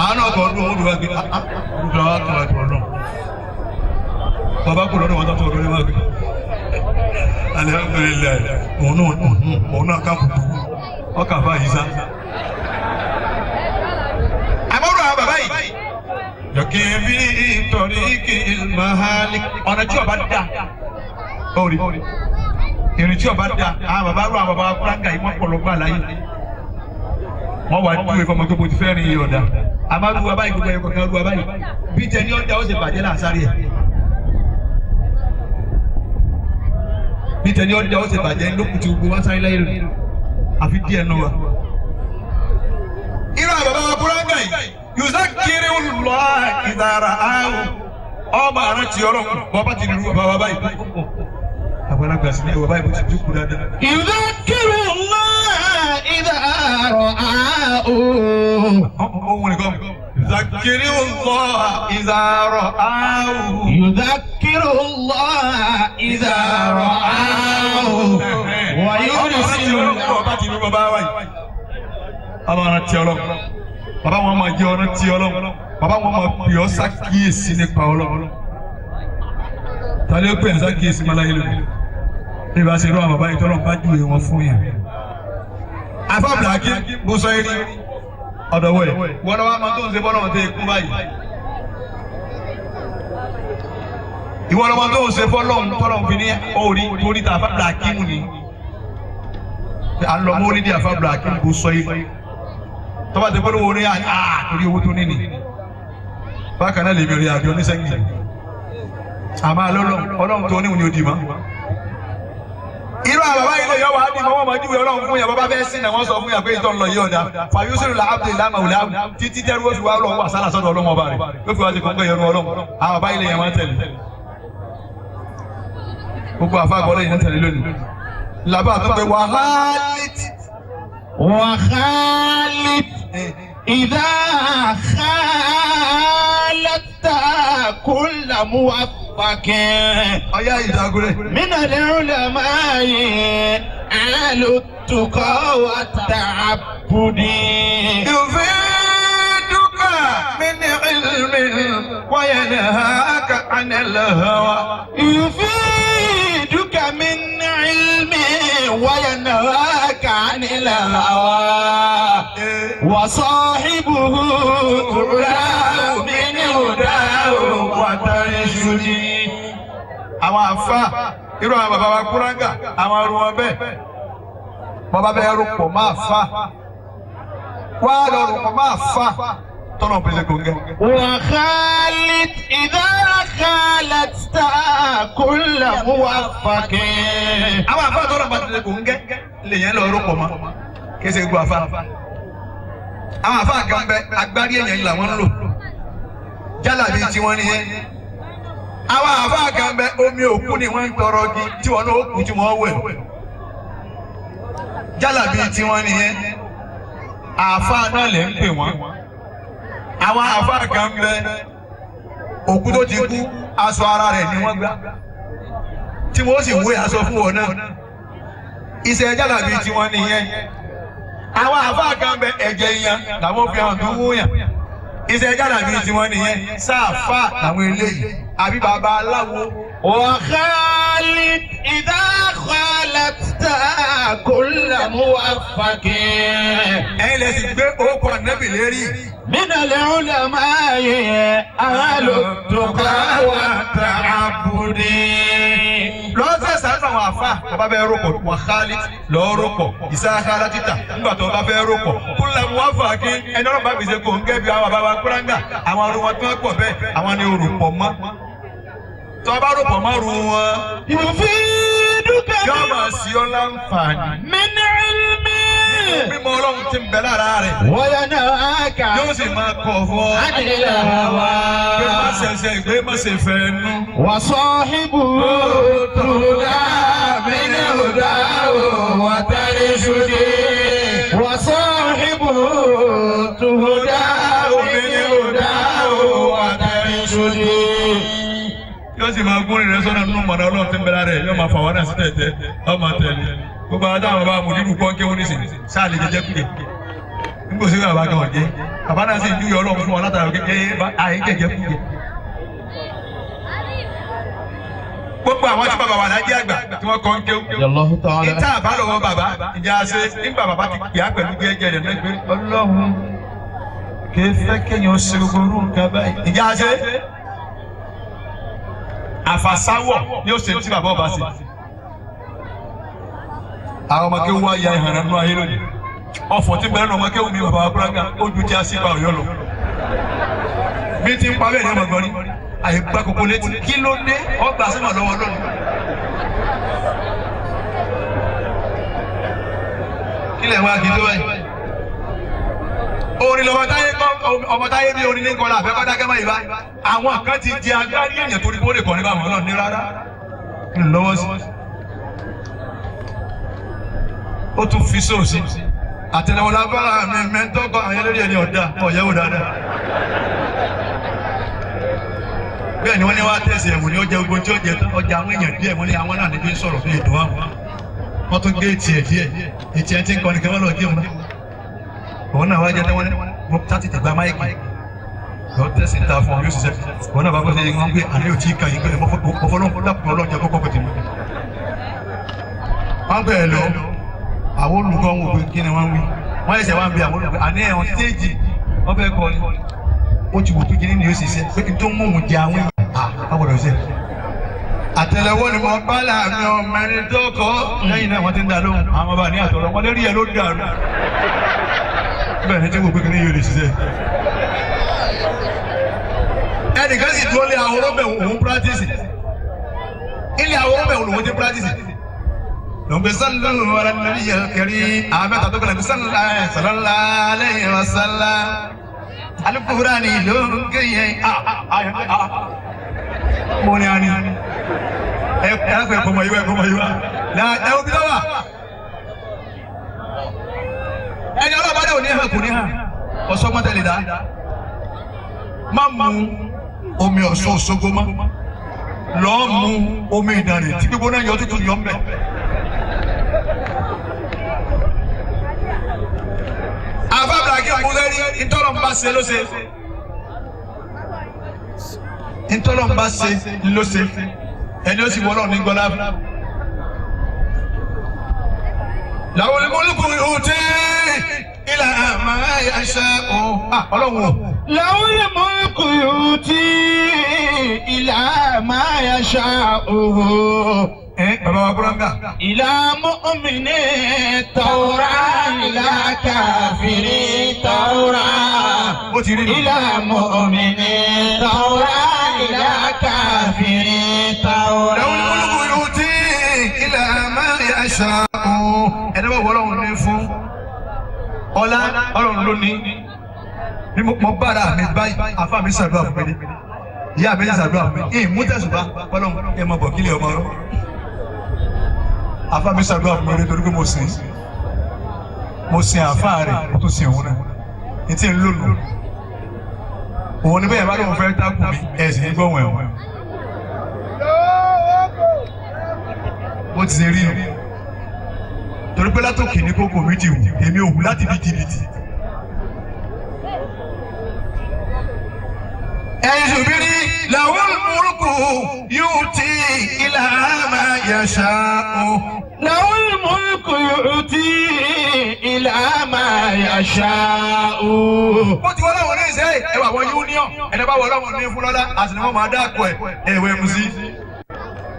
àwọn ọkọ̀ ọdún owó lùwà gbé olùkọ́ wa tó àjọ náà. bàbá kò lọ́dọ̀ wọn tó ọdún ní wàá gbé. alihamudulilayi òun náà ká kùkù ọkà bá yìí sá. àmọ́rò àwọn bàbá yìí. yọ̀kì bí torí kì í mahali. ọ̀nà tí ọba dà orí ìrìn tí ọba dà àwọn bàbá rú àwọn bàbá kúráńgà yìí wọ́n pọ̀ lọ́gbà láyé. wọ́n wá dúró ìfọmọ pé mo ti fẹ́ rìn yìí ọ̀dà. àmọ́ lu abáyé gbogbo ẹ̀kọ́ kan lu abáyé. bí tẹ ní ọ̀dà ó sì bàjẹ́ láàsáré ẹ̀. bí tẹ ní ọ̀dà ó sì bàjẹ́ lókùtì gbogbo wá sáré láyé rẹ̀. àfi díẹ̀ nù wa. irú àwọn bàbá kúráńgà yìí yuzakiri olùlọ ìdára áwò ọmọ àrántí ọlọ́run bàbá ti lu bàbá báyìí. àgbàlagbà sí ní ẹwà báyìí bó ti dúkú dáadáa. Yudhakiru Allah idha ra'ahu. ohun nìkan yuzakiri Allah idha ra'ahu. Yudhakiru Allah idha ra'ahu. Wa yursilu. bàbá ti lu bàbá báyìí. ọmọ àrántí ọlọ́run. bàbá wọn máa jẹ ọ̀nà tí ọlọ́run. bàbá wọn máa pè ọ́ ṣàkíyèsí nípa ọlọ́run. tani ó pè ẹ́ ṣàkíyèsí máa láyé lónìí. bí ìbá ṣe rú àwọn bàbá yìí tọ́lọ̀ bá júwe wọn fún yẹn. afábìlà kí bó sọ yìí ní ọ̀dọ̀wọ̀ ẹ̀ wọ́n lọ́wọ́ máa tó ń ṣe bọ́lá wọn tẹ́ ikú báyìí. ìwọ lọ́wọ́ tó ń ṣe fọ́lọ́hún tọ́lọ̀ fi ní orí torí ta afábìlà kí mu ni. à ń lọ mọ́ orí ní afábìlà kí bó sọ yìí. tọ́ba ti gbọ́dọ̀ wọlé torí owó tó níní. bákan náà lè mi rí àjọ oníṣẹ́yìn. àmọ́ ọlọ́run tó ní òun ni ó dì mọ́. irú àwọn bàbá ilé yọ wá ní wọ́n máa júwe ọlọ́run fún yàn bàbá bẹ́ẹ̀ sìn náà wọ́n sọ fún yàn pé ìtọ́ ń lọ yí ọ̀dà fàyọ́sẹ̀rù la abdul lama wùlá títí tẹ́rù ó fi wá lọ́wọ́ àsálà sọ́dọ̀ ọlọ́run ọba rẹ̀ ó fi wá sí kọ́ńkọ́ yẹnu ọlọ́run àwọn bàbá ilé yẹn máa ń tẹ̀lé. gbogbo àfa àbọ̀lẹ̀ yẹn ń tẹ̀lé lónìí. làbá tó pe وخالد إذا خالدت كل موفق من العلماء أهل التقى والتعبد يفيدك من علم وينهاك عن الهوى يفيدك من علم وينهاك عن الهوى وصاحبه تعلم من هداه وترشده. àwọn àfa irú àwọn bàbá wa kúráńgà àwọn arúgbó wọn bẹ́ẹ̀ bàbá bẹ́ẹ̀ rúpọ̀ máa fa wá lọ rúpọ̀ máa fa tọ́nà pèsè gbòǹgẹ́. وخالد إذا خالدت كل موفق. àwọn àfa tọ́nà pèsè gbòǹgẹ́ lèyẹn lọ rúpọ̀ mọ́ kése gbọ́ àfa. àwọn àfa kan bẹ agbárí èèyàn yìí làwọn ń lò jálàbí tí wọ́n nìyẹn. àwọn àfa kan bẹ omi òkú ni wọ́n ń tọrọ di tí wọ́n náà ó kú tí wọ́n wẹ̀. jálàbí tí wọ́n nìyẹn. àfa náà lè ń pè wọ́n. àwọn àfa kan bẹ òkú tó ti kú aṣọ ara rẹ̀ ni wọ́n gbá tí wọ́n sì wé aṣọ fún wọn náà. iṣẹ́ jálàbí tí wọ́n nìyẹn. àwọn àfa kan bẹ ẹ̀jẹ̀ yẹn làwọn fi hàn tó wúyàn. iṣẹ́ jálàbí tí wọ́n nìyẹn. sáàfà làwọn eléyìí àbí bàbá aláwo. وخالد إذا خالدت كل موفق. ẹ̀yin lè sì gbé orúkọ nẹ́bì lérí. من العلماء أهل التقى والتعبد. lọ́sẹ̀ sàánù àwọn àfa bàbá bẹ́ẹ̀ rúkọ̀ wà Khalid lọ́ọ́ rúkọ̀ ìsáàkárá títà nígbà tó bá fẹ́ rúkọ̀ kúlẹ̀ mú wá fà kí ẹni ọlọ́pàá fi ṣe kò ń gẹ́ bí àwọn bàbá kúráńgà àwọn arúgbó wọn tó ń pọ̀ bẹ́ẹ̀ àwọn ni orúkọ̀ mọ́ tó bá rúkọ̀ mọ́ ru wọn. يفيدك yóò máa sí ọ láǹfààní. من علم mímọ̀ ọlọ́run ti ń bẹ lára rẹ̀. وينهاك yóò sì máa kọ̀ fún ọ. عن الهوى. pé má ṣẹ̀ṣẹ̀ gbé má ṣe fẹ́ nú. وصاحبه تعلم من هداه وترشده. وصاحبه máa gún rẹ̀ sọ́nà nínú mọ̀nà ọlọ́run tí ń bẹ̀rẹ̀ rẹ̀ yóò máa fà wọ́n náà sí tẹ̀tẹ̀ ọmọ tẹ̀lé gbogbo àwọn táwọn bá mú nínú kọ́ńké wọn nísìnyí sáà lè jẹjẹ kúrè nígbà tí bàbá kan ọ̀jẹ́ bàbá náà sì ń dúyọ̀ ọlọ́run fún wọn látara kékeré àyè jẹjẹ kúrè. gbogbo àwọn tí bàbá wà lájẹ́ àgbà tí wọ́n kọ́ ń kéwú. ìta àbálòwọ́ bàbá ìjà ṣe nígbà bàbá ti pè á pẹ̀lú jẹ́jẹ́ rẹ̀ lẹ́gbẹ́ ọlọ́run kì í fẹ́ kéèyàn ṣe gbogbo orú nǹkan báyìí. ìjà ṣe àfàsáwọ̀ ni ó ṣe tí bàbá ọba ṣe. àwọn ọmọ kéwú wá ya ìhànà nínú ayé lónìí. ọ̀fọ̀ tí bẹ̀rẹ̀ náà ọmọ kéwú mi bàbá abúrágà ó ju tí a sí ipa Ọ̀yọ́ lọ. bí ti ń pa bẹ́ẹ̀ ni ọmọ gbọ́n ní àyègbà kòkó létí kí ló dé ọgbà sínú lọ́wọ́ lónìí. kí lè wá kí tó báyìí. orin lọ́mọ táyé bí orin ní kọ́lá àfẹ́kọ́ dákẹ́ mọ́ ìbá. àwọn kan ti di agbárí èèyàn torí bó lè kọ́ nípa àwọn náà ní rárá. kí ló lọ́wọ́ sí. ó tún fi sóòsì. àtẹnudọ́ lábára mi mẹ́ńtọ́kọ̀ àwọn ẹlẹ́rìí ẹni ọ̀dà ọ̀yẹ́wò dáadáa. bẹ́ẹ̀ ni wọ́n ní wá tẹ̀sí ẹ̀wọ̀n ní ọjà ogun tí ó jẹ ọjà àwọn èèyàn díẹ̀ wọ́n ní àwọn náà níbi sọ̀rọ̀ fún ètò àwọn. wọ́n tún gé etí ẹ̀ díẹ̀ etí ẹ̀ tí ń kọ́ni kí wọ́n lọ géun náà. òun náà wá jẹ́ tẹ́wọ́n ní wọ́n tàti tìgbà máìkì lọ tẹ̀sí ta fún ọ yóò ṣiṣẹ́. òun náà bá kọ́ sí wọn pé àlẹ́ òtí kan yìí pé mọ́fọ́lọ́jọ́ kọ́kọ́ kò tì mí. wọ́n bẹ̀rẹ̀ lọ àwọn olùkọ́ wọn pé kí ni wọ́n wí. wọ́n ẹ̀sẹ̀ wá ń bi àwọn olùkọ́ àní ẹ̀wọ̀n stéèjì wọ́n fẹ́ kọ́ ni ó ti wò tó jẹ́ nínú yóò ṣiṣẹ́ pé kí n tó mú òun jẹ àwọn èèyàn àgbọ̀dọ̀ ṣe. àtẹ́lẹwọ́ ni mo bá láàrin ọmọ ẹni tó kọ́ lẹ́yìn náà wọ́n ti ń dá lóhùn àwọn ọba ní àtọ̀rọ̀ wọn lérí ẹ̀ ló dàrú. bẹ́ẹ̀ ni tí wò pé kí ni yóò lè ṣiṣẹ́. ẹnìkan sì dúró lé àwòrán bẹ̀ òun pírátìsì ilé àwòrán bẹ̀ òun ti pírátìsì. lọ́gbẹ́ sálọ́ọ̀lù wàlá nàbí yẹn kẹrí àwọn mẹ́ta tó kọ́ alukurani ló ń kéye mo ní ani ẹ fẹ kọmọ yìí wa na ẹ obi lọ wa ẹni ọlọ́ba dẹ òní ẹ kò ní hàn ọsọmọtẹlẹ dá má mu omi ọ̀ṣọ́ Òṣogbo má lọ́ọ́ mu omi Ìdànrè tí gbígbóná yọ tútù yọ mbẹ. àbábàgì ọ̀gbọ́n ntọ́lọ́mbà ṣe ló ṣe ntọ́lọ́mbà ṣe ló ṣe ẹni ó sì wọ́n náà ní gbọ́dá. làwọn olùkọ́ yóò tẹ́ ilà àmà àṣà ọ̀ ọlọ́run. làwọn olùkọ́ yóò tẹ́ ilà àmà àṣà ọ̀. bàbá wa kúrò ń gà. ìlà mu'mini tawra ìlà káfírí tawra. ó ti rí ni. ìlà mu'mini tawra ìlà káfírí tawra. làwọn olùkọ́ yóò tí ilà máa yà ṣá o. ẹni bá wọlé òun ní fún ọlá ọlọ́run lónìí ni mo bára mi báyìí àfa mi ṣàdúrà fún mi ìyá mi ṣàdúrà fún mi ìmú tẹ̀sùbá ọlọ́run ẹ máa bọ̀ kílẹ̀ ọmọ rẹ. àfa mi ṣàdúrà fún mi nítorí pé mo sin àfa rẹ̀ mo tún sin òun náà etí ń lò lò òun ní bẹ́ẹ̀ bá lóun fẹ́ dákú mi ẹ̀sìn ní gbọ́wọ́ ẹ̀wọ̀n bó ti ṣe rí o torí pé látòkè ní kókò mi ti wù èmi ò wù láti bí jìbìtì. ẹ̀yin ṣùgbọ́n làwọn olùkọ́ yóò ti ilà máa yà ṣáà o. له الملك يؤتي إلى ما يشاء. ó ti wọ́n láwọn ní ìṣe ẹ wà wọ́n union ẹni bá wọ́n láwọn ní fúnlọ́lá àtìlẹ́wọ̀n máa dá àpò ẹ̀ ẹ̀wẹ̀ mu sí.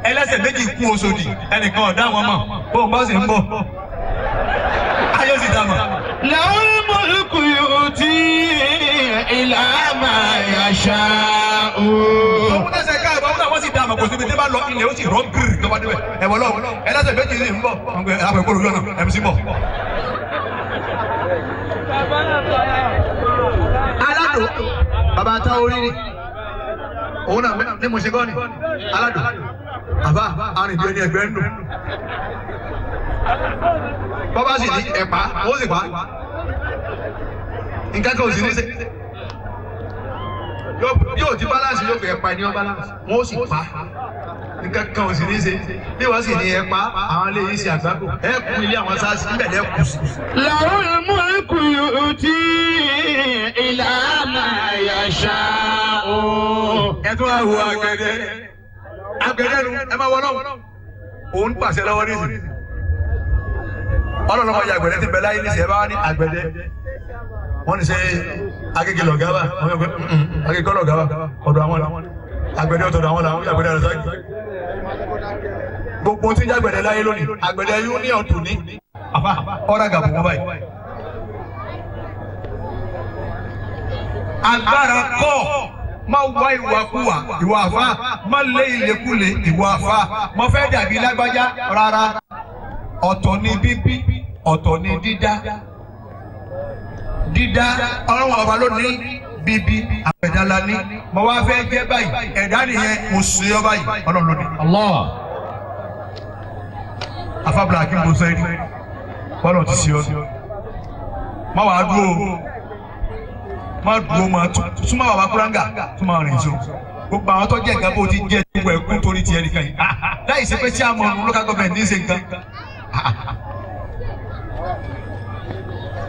ẹlẹ́sẹ̀ méjì kún Òṣòdì ẹnìkan ọ̀dá wọn mọ̀ bó ń bá sì ń bọ̀ ayé sì dá mọ̀. له الملك يؤتي إلى ما يشاء. ọkùnrin tẹ̀sẹ̀ ká ìbọn fún àwọn sì dá mọ̀ kò síbi tí bá lọ ilẹ̀ ó sì rọ́ gírì tó bá débẹ̀ ẹ̀wọ̀ lọ́wọ́ ẹlẹ́sẹ̀ méjì sì ń bọ̀ àwọn ẹ̀kọ́ lójú ọ̀nà MC bọ̀. aládùn bàbá ta orí ni òun náà ní mo ṣe kọ́ ni aládùn àbá arìnrìn ẹni ẹgbẹ́ ń dùn bọ́bá sì ní ẹ̀pá ó sì pa nǹkan kan ò sì ní ṣe yóò ti balance yóò fi ẹ̀pá ẹni ọ́ balance wọ́n ó sì pa nǹkan kan ò sì ní ṣe bí wọ́n sì ní ẹ pa àwọn ilé yìí ṣe àgbákò ẹ kú ilé àwọn sáàsì níbẹ̀ lẹ́ kù sí. Lahul mulku yu'ti ila ma yasha'u. ẹ tún wá wo àgbẹ̀dẹ nu ẹ máa wọ lọ́wọ́ òun pàṣẹ lọ́wọ́ nísìnyí ọlọ́lọ́mọ ya àgbẹ̀dẹ ti bẹ̀ láyé nísìnyí ẹ bá wá ní àgbẹ̀dẹ wọ́n ní ṣe Agége lọ̀gáwà wọ́n yọ pé Agége lọ̀gáwà ọ̀dọ̀ àwọn àgbẹ̀dẹ ọ̀tọ̀dọ̀ àwọn làwọn àgbẹ̀dẹ rẹ̀ sáyé gbogbo tí ń jágbẹ̀dẹ láyé lónìí àgbẹ̀dẹ union tò ní àfa ọ̀rọ̀ àgàbọ̀ wọn báyìí. agbára kọ́ máa wá ìwàkuwà ìwà àfa máa lé ìlékúlé ìwà àfa mo fẹ́ dàbí lágbájá rárá ọ̀tọ̀ ni bíbí ọ̀tọ̀ ni dídá ọlọ́wọ́n ọba ló ní bíbí àpẹ̀dálá ní mo wá fẹ́ jẹ́ báyìí ẹ̀dá nìyẹn mo sì yọ báyìí ọlọ́run ló ní. Allah afábùlà kí n bó sẹ́yìn bọ́lọ̀ ti sí ọ má wàá dúró má dúró má súnmọ́ bàbá kúráńgà súnmọ́ rìn so gbogbo àwọn tó jẹ́ nǹkan bó ti jẹ́ gbogbo ẹ̀kú torí tiẹ̀ nìkan yìí láì ṣe pé tí a mọ ọ̀run local government ní í ṣe nǹkan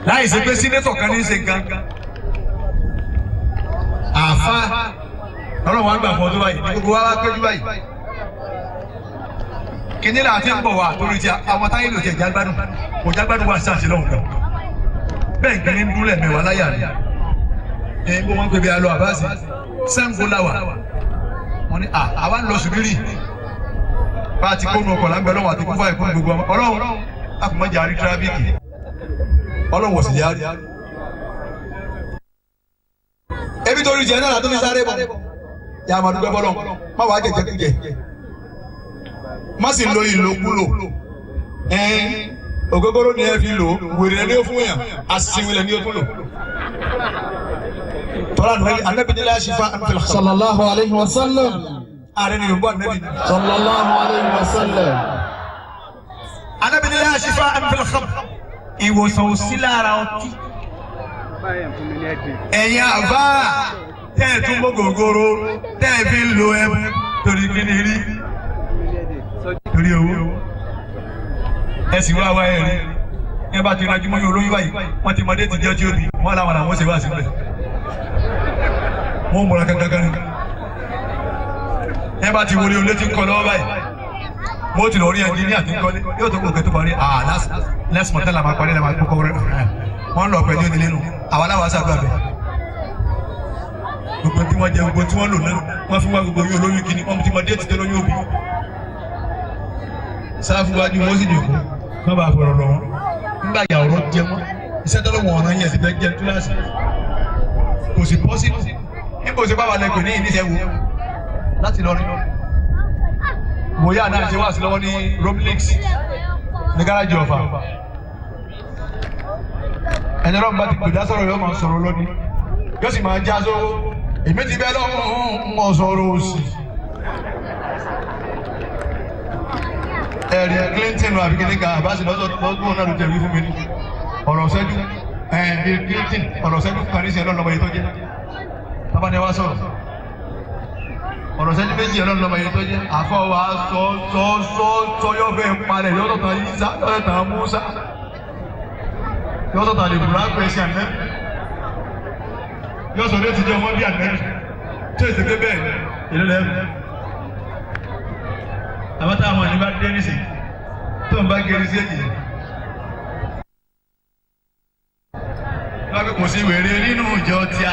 láì ṣe pé sínétọ̀ kan ní í ṣe nǹkan àfa ọlọ́run wa gbà fún ọdún báyìí ní gbogbo wa wá péjú báyìí kìnìún náà ti ń bọ̀ wá torí ti àwọn táyé lò jẹ́ jágbádùn kò jágbádùn wá sí àṣìlọ́hùn kan bẹ́ẹ̀ kìnìún ń dúró lẹ́mẹ̀wá láyà rẹ̀ ẹ̀ bó wọ́n ń pè bí alọ́ àbáṣe Ṣàngó láwà wọ́n ní àwa ń lọ Ṣùbírì bá a ti kó nu ọkọ̀ láńgbẹ́ lọ́wọ́ àti kúfà ìkún gbogbo ọmọ ọlọ́run àkùnmọ́jà rí tíráfíìkì ọlọ́run wò sí yára ebi torí jẹ náà tó ní sáré bọ̀ yà á máa dúpẹ́ bọ́lọ̀ má wàá jẹjẹ kújẹ má sì lo ìlòkulò ògógóró ni ẹ fi lò wèrè ní ó fún yàn àṣìwìlẹ̀ ní ó tún lò. tọ́lá nìyẹn anábìdílé àṣìfà àǹfẹ̀lẹ̀. Sallallahu alayhi wa sallam. ààrẹ ni yorùbá anábì. Sallallahu alayhi wa sallam. anábìdílé àṣìfà àǹfẹ̀lẹ̀ ìwòsàn ò sí lára ọtí. ẹ̀yin àbá tẹ́ ẹ̀ tún mọ́ gògóró tẹ́ ẹ̀ fi ń lo ẹmu torí kíni rí torí owó ẹ sì wá wá ẹ rí ẹ bá ti rajú mọ́ yín olóyún báyìí wọ́n ti mọdé ti jẹ́ tí ó bí wọ́n làwọn làwọn ṣe wá síbẹ̀ wọ́n múra kankan ní ẹ bá ti wọlé olé tí ń kọ́ lọ́wọ́ báyìí wọ́n ti lọ rí ẹnjìníà tí ń kọ́lé yóò tó kó kẹ́tọ́ parí last month la máa parí la máa kókó rẹ̀ wọ́n lọ pẹ̀lú onílé nù àwọn aláwọ̀ àṣàgbà bẹ̀ gbogbo tí wọ́n jẹ gbogbo tí wọ́n lò náà wọ́n fi wá gbogbo yín olóyún kìíní wọ́n ti mọ déètì tó lóyún òbí sáfù wájú wọn sì dìbò wọ́n bá fọ̀rọ̀ lọ wọn nígbà yà ọ̀rọ̀ jẹ wọn iṣẹ́ tó lọ́wọ́ ọ̀ràn yẹn ti fẹ́ jẹ kíláàsì kò sì pọ́sibú níbo ṣe bá wà lẹ́gbẹ̀ẹ́ ní ìníṣẹ́ wo láti lọ rí wòyá náà ṣe wá sí lọ́wọ́ ní Roblix ní gáràjì Ọ̀fà ẹni ọlọ́run bá ti gbèdá sọ̀rọ̀ yóò máa sọ̀rọ̀ lónìí yóò sì máa já só èmi ti bẹ́ẹ̀ lọ́wọ́ mọ̀ sọ̀rọ̀ òsì ẹ̀rì Clinton àbí kíní kan àbáṣe lọ́gbọ̀n náà ló jẹ́ wí fún mi ní ọ̀rọ̀ ṣẹ́jú Bill Clinton ọ̀rọ̀ ṣẹ́jú kan ní ìṣẹ́ lọ́lọ́mọ yìí tó jẹ́ tábà ní wá sọ̀rọ̀ ọ̀rọ̀ ṣẹ́jú méjì ọlọ́lọ́mọ yìí tó jẹ́ àfọwà sọ yọ fẹ́ parẹ́ yọ tọ̀tàn Ìsá yọ tọ̀tàn Mùsá yọ tọ̀tàn lè bùrọ̀ àgbẹ̀ṣẹ̀ àná yọ sọ lé ti jẹ́ ọmọ bí àná tí èsì pé bẹ́ẹ̀ ìlú lẹ́nu àwọn táwọn àníbá dé nísì tó ń bá gẹ̀rí sí èjì lọ́pẹ́ kò sí wèrè nínú ìjọ tíá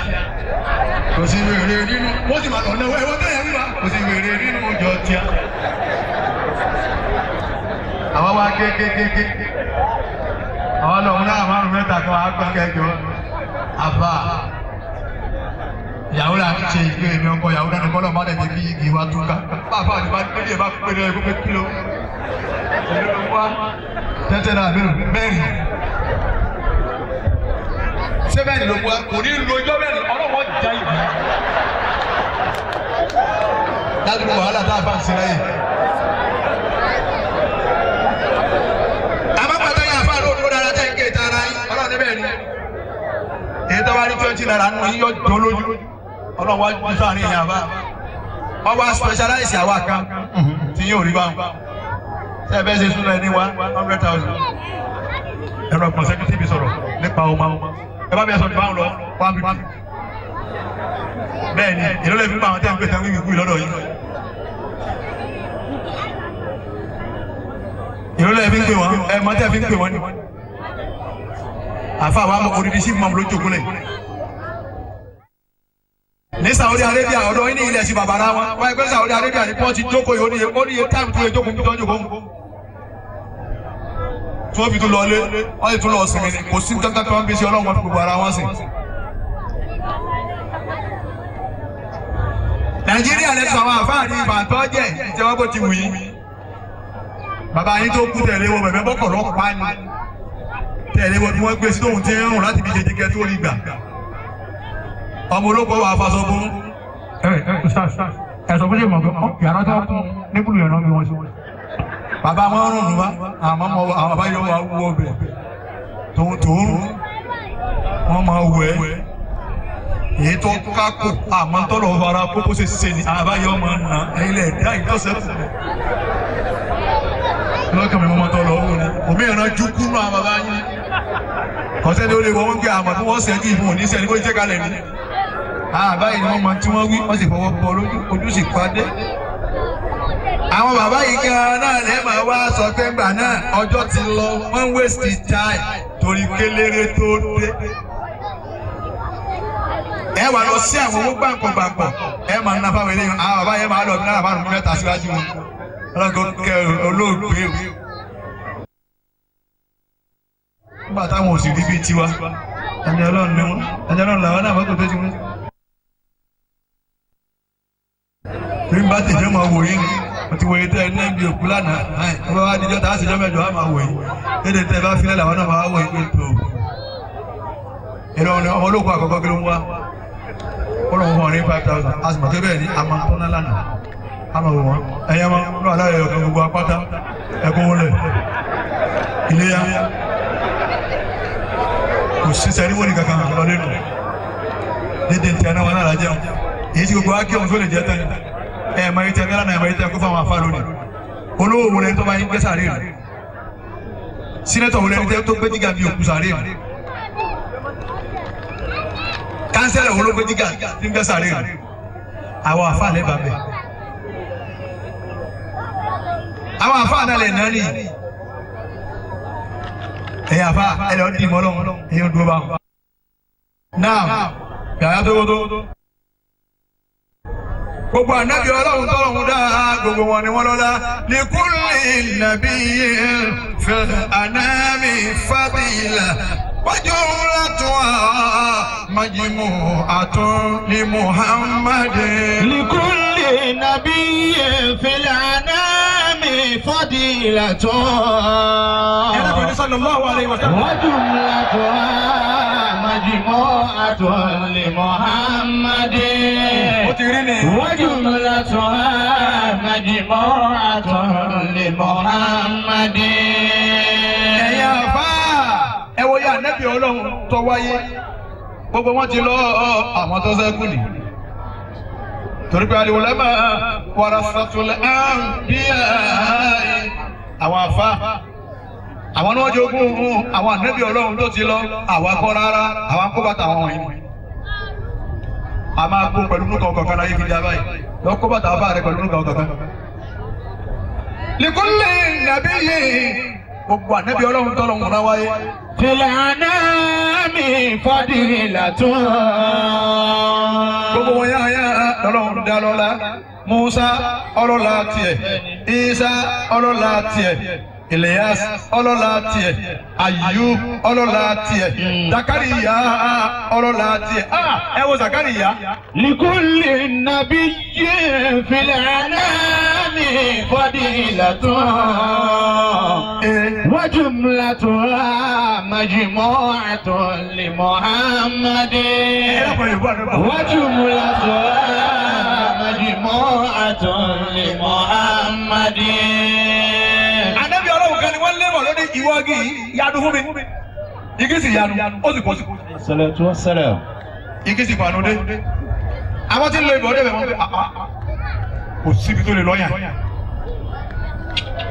kò sí wèrè nínú wọ́n sì máa lọ náwó ẹ̀wọ́n tó yẹ wíwá kò sí wèrè nínú ìjọ tíá àwọn wá kékékéké àwọn lọ́wọ́ náà márùn mẹ́ta kan á gbá kẹjọ àbá ìyàwó rà ń ṣe ìgbé mi ọkọ ìyàwó náà ní kọ́lọ̀ má dẹ̀ bí igi wa túká bàbá àti bá délé bá péré ẹgbẹ́ pé kíló èlò ló wá tẹ́tẹ́ náà mẹ́rin ṣé mẹ́rin ló wá kò ní lo ọjọ́ mẹ́rin ọlọ́wọ́ já ìbí ládùúgbò wàhálà tá a bá ń ṣe láyè. àbápàtà yà fà ló dúró dára tẹ́ ń ké tara yín ọlọ́run níbẹ̀ ni èyí tó bá rí 20 naira nù yíyọ tó lójú ọlọ́run wá ju sáà ní ìyá bá wọ́n wá specialize àwa kan yóò rí báwọn ṣé ẹ bẹ́ẹ̀ ṣe súnà ẹni 100,000 ẹ̀rọ consecutive sọ̀rọ̀ nípa ọmọ ẹ bá mi ẹ sọ ní báwọn lọ 150 bẹ́ẹ̀ ni èló lè fi bá àwọn tẹ́ ń gbé tẹ́ ń wíwí lọ́dọ̀ yìí èló lè fi ń gbé wọn ẹ mọ tẹ́ fi ń gbé wọn ni àfa àwọn odidi sí mọ́ lójú lẹ̀ ní Saudi Arabia ọ̀dọ̀ yín ní ilẹ̀ sí bàbára wọn wáyé pé Saudi Arabia ní pọ́ọ̀tì jókòó yìí ó níye táìmù tó lè jókòó bí tọ́jú kó tí wọ́n fi tún lọ lé wọ́n sì tún lọ sinmi ni kò sí kankan tó ń bí sí ọlọ́run wọn fi gbogbo ara wọn sìn. Nàìjíríà lè sọ àwọn àfáàní ìbàtọ́ jẹ́ ìjọba bó ti wù yín bàbá yín tó kú tẹ̀lé wọn bẹ̀bẹ̀ bọ́kọ̀ lọ́ pa ni tẹ̀lé wọn bí wọ́n gbé sí tóun ti ń rùn láti fi jẹjẹ kẹ́ tó rí gbà ọmọ olóko wà fàṣọ fún. ẹ sọ fún ṣe mọ̀ pé yàrá tó kún ní búlù yẹn náà bí wọ́n ṣe. bàbá wọn rùn wá àmọ́ àwọn bàbá yóò wá wú ọbẹ̀ tòun wọ́n máa wẹ̀ èyí tó kákò àmọ́ tọ́lọ̀ fara kókó ṣe ṣe ni àbá yóò máa nà ilẹ̀ dá ìtọ́sẹ̀ kù. lọ́kàn mi mọ́ tọ́lọ̀ owó ni òmí ìran ju kúnnú àwọn bàbá yín kọ́sẹ́ ni ó lè wọ́n ń gbé àmọ́ tí wọ́n ṣẹ́jú ìfún òní sẹ́ni kó jẹ́ kalẹ̀ ni. báyìí ni wọ́n mọ tí wọ́n wí wọ́n sì fọwọ́ bọ ojú sì padé. àwọn bàbá yìí kan náà lè máa wá sọ pé ńgbà náà ọjọ́ ti lọ wọ́n waste time torí kéléré tó dé. ẹ wà lọ sí àwọn owó gbàǹkọ̀gbàǹkọ̀ ẹ máa ń ná fáwọn eléyìí àwọn bàbá yẹn máa lọ bí náà àbárùn mẹ́ta síwájú wọn ọlọ́gọ́ kẹ olóògbé nígbà táwọn ò sì rí bíi tiwa ẹni ọlọ́run ni wọn ẹni ọlọ́run làwọn náà mọ́tò tó ti wọn. bí n bá tètè máa wò yín mo ti wòye tẹ ẹ ní ẹbí òkú lánàá ẹ bá wá díjọ́ tá a sì jọ́ mẹ́jọ á máa wò yín lédè tẹ bá filẹ̀ làwọn náà máa wò yín pé tó. ìrọ̀ ni ọmọ olóògùn àkọ́kọ́ kí ló ń wá ó lọ́wọ́ wọn ní 5,000 a sì mọ̀ pé bẹ́ẹ̀ ni a máa ń tọ́ná lánàá a máa wò wọ́n ẹ̀yẹ́ máa ń lọ aláyẹ̀ ọ̀kan gbogbo apáta ẹ̀kún wọlé iléyà kò sí sẹ́ríwọ́nì kankan lọ lẹ́nu dédé ntẹ̀ náà wọn náà jẹun èyí tí gbogbo akẹ́ wọn tó lè jẹ́ tán ẹ̀ máa yẹ tẹ́ mẹ́lá náà máa yẹ tẹ́ kó fáwọn afá lónìí olówó wọlé tó máa ń gbé sàárè rẹ̀ sínẹ́tọ̀ wọlé tó gbé jígà bí òkú sàárè rẹ̀ kánsẹ́lẹ̀ wọlé gbé jígà bí gbé sàárè rẹ̀ àwọn afá lẹ́ bàbẹ̀ àwọn afá náà lè nání ẹ̀yin àfa ẹ̀rọ ń dìmọ́ lọ́wọ́ ẹ̀yin dúró bá wọn. náà yàrá tó wọ́tó. gbogbo ànábì ọlọ́run tọ́lọ́run dáa gbogbo wọn ni wọ́n lọ́lá. li kulli nabiyyin fil anami fadila wa jumlatuha majmu'atun li Muhammadin. li kulli nabiyyin fil anami fadilatun. sallallahu alayhi wa sallam. wajumlatuha majmu'atun li Muhammadin. ó ti rí ni. wajumlatuha majmu'atun li Muhammadin. ẹ̀yin àfá ẹ wo ya ànábì ọlọ́run tó wáyé gbogbo wọn ti lọ àwọn tó ṣẹ́kù ni. torí pé al-ulama warasatul anbiya àwọn àfá àwọn ni wọ́n jogún àwọn ànábì ọlọ́run tó ti lọ àwọn akọ rárá àwọn akọ bàtà àwọn wọ̀nyí. a máa kó pẹ̀lú nùkọ̀ kọ̀ọ̀kan láyé fi di abáyé lọ kó bàtà ọba rẹ pẹ̀lú nùkọ̀ kọ̀ọ̀kan. li kulli nabiyyin gbogbo ànábì ọlọ́run tọ́lọ̀ ń wọ́n wáyé. fil anami fadilatun. gbogbo wọn yára lọ́lọ́run dá lọ́lá. Musa ọlọ́lá tiẹ̀ Isa ọlọ́lá tiẹ̀ Elias ọlọ́lá tiẹ̀ Ayub ọlọ́lá tiẹ̀ Zakariya ọlọ́lá tiẹ̀ ẹ wo Zakariya. li kulli nabiyyin fil anami fadilatun wa jumlatuha majmu'atun li Muhammadin. wa jumlatuha majmu'atun li Muhammadin. ìwọ́gi yanu fún mi igi sì yanu ó sì pọ̀ sí. salatu wassalam. igi sì pàánù dé àwọn tí ń lo ìbọn débẹ̀ wọ́n pé kò síbi tó lè lọ́yàn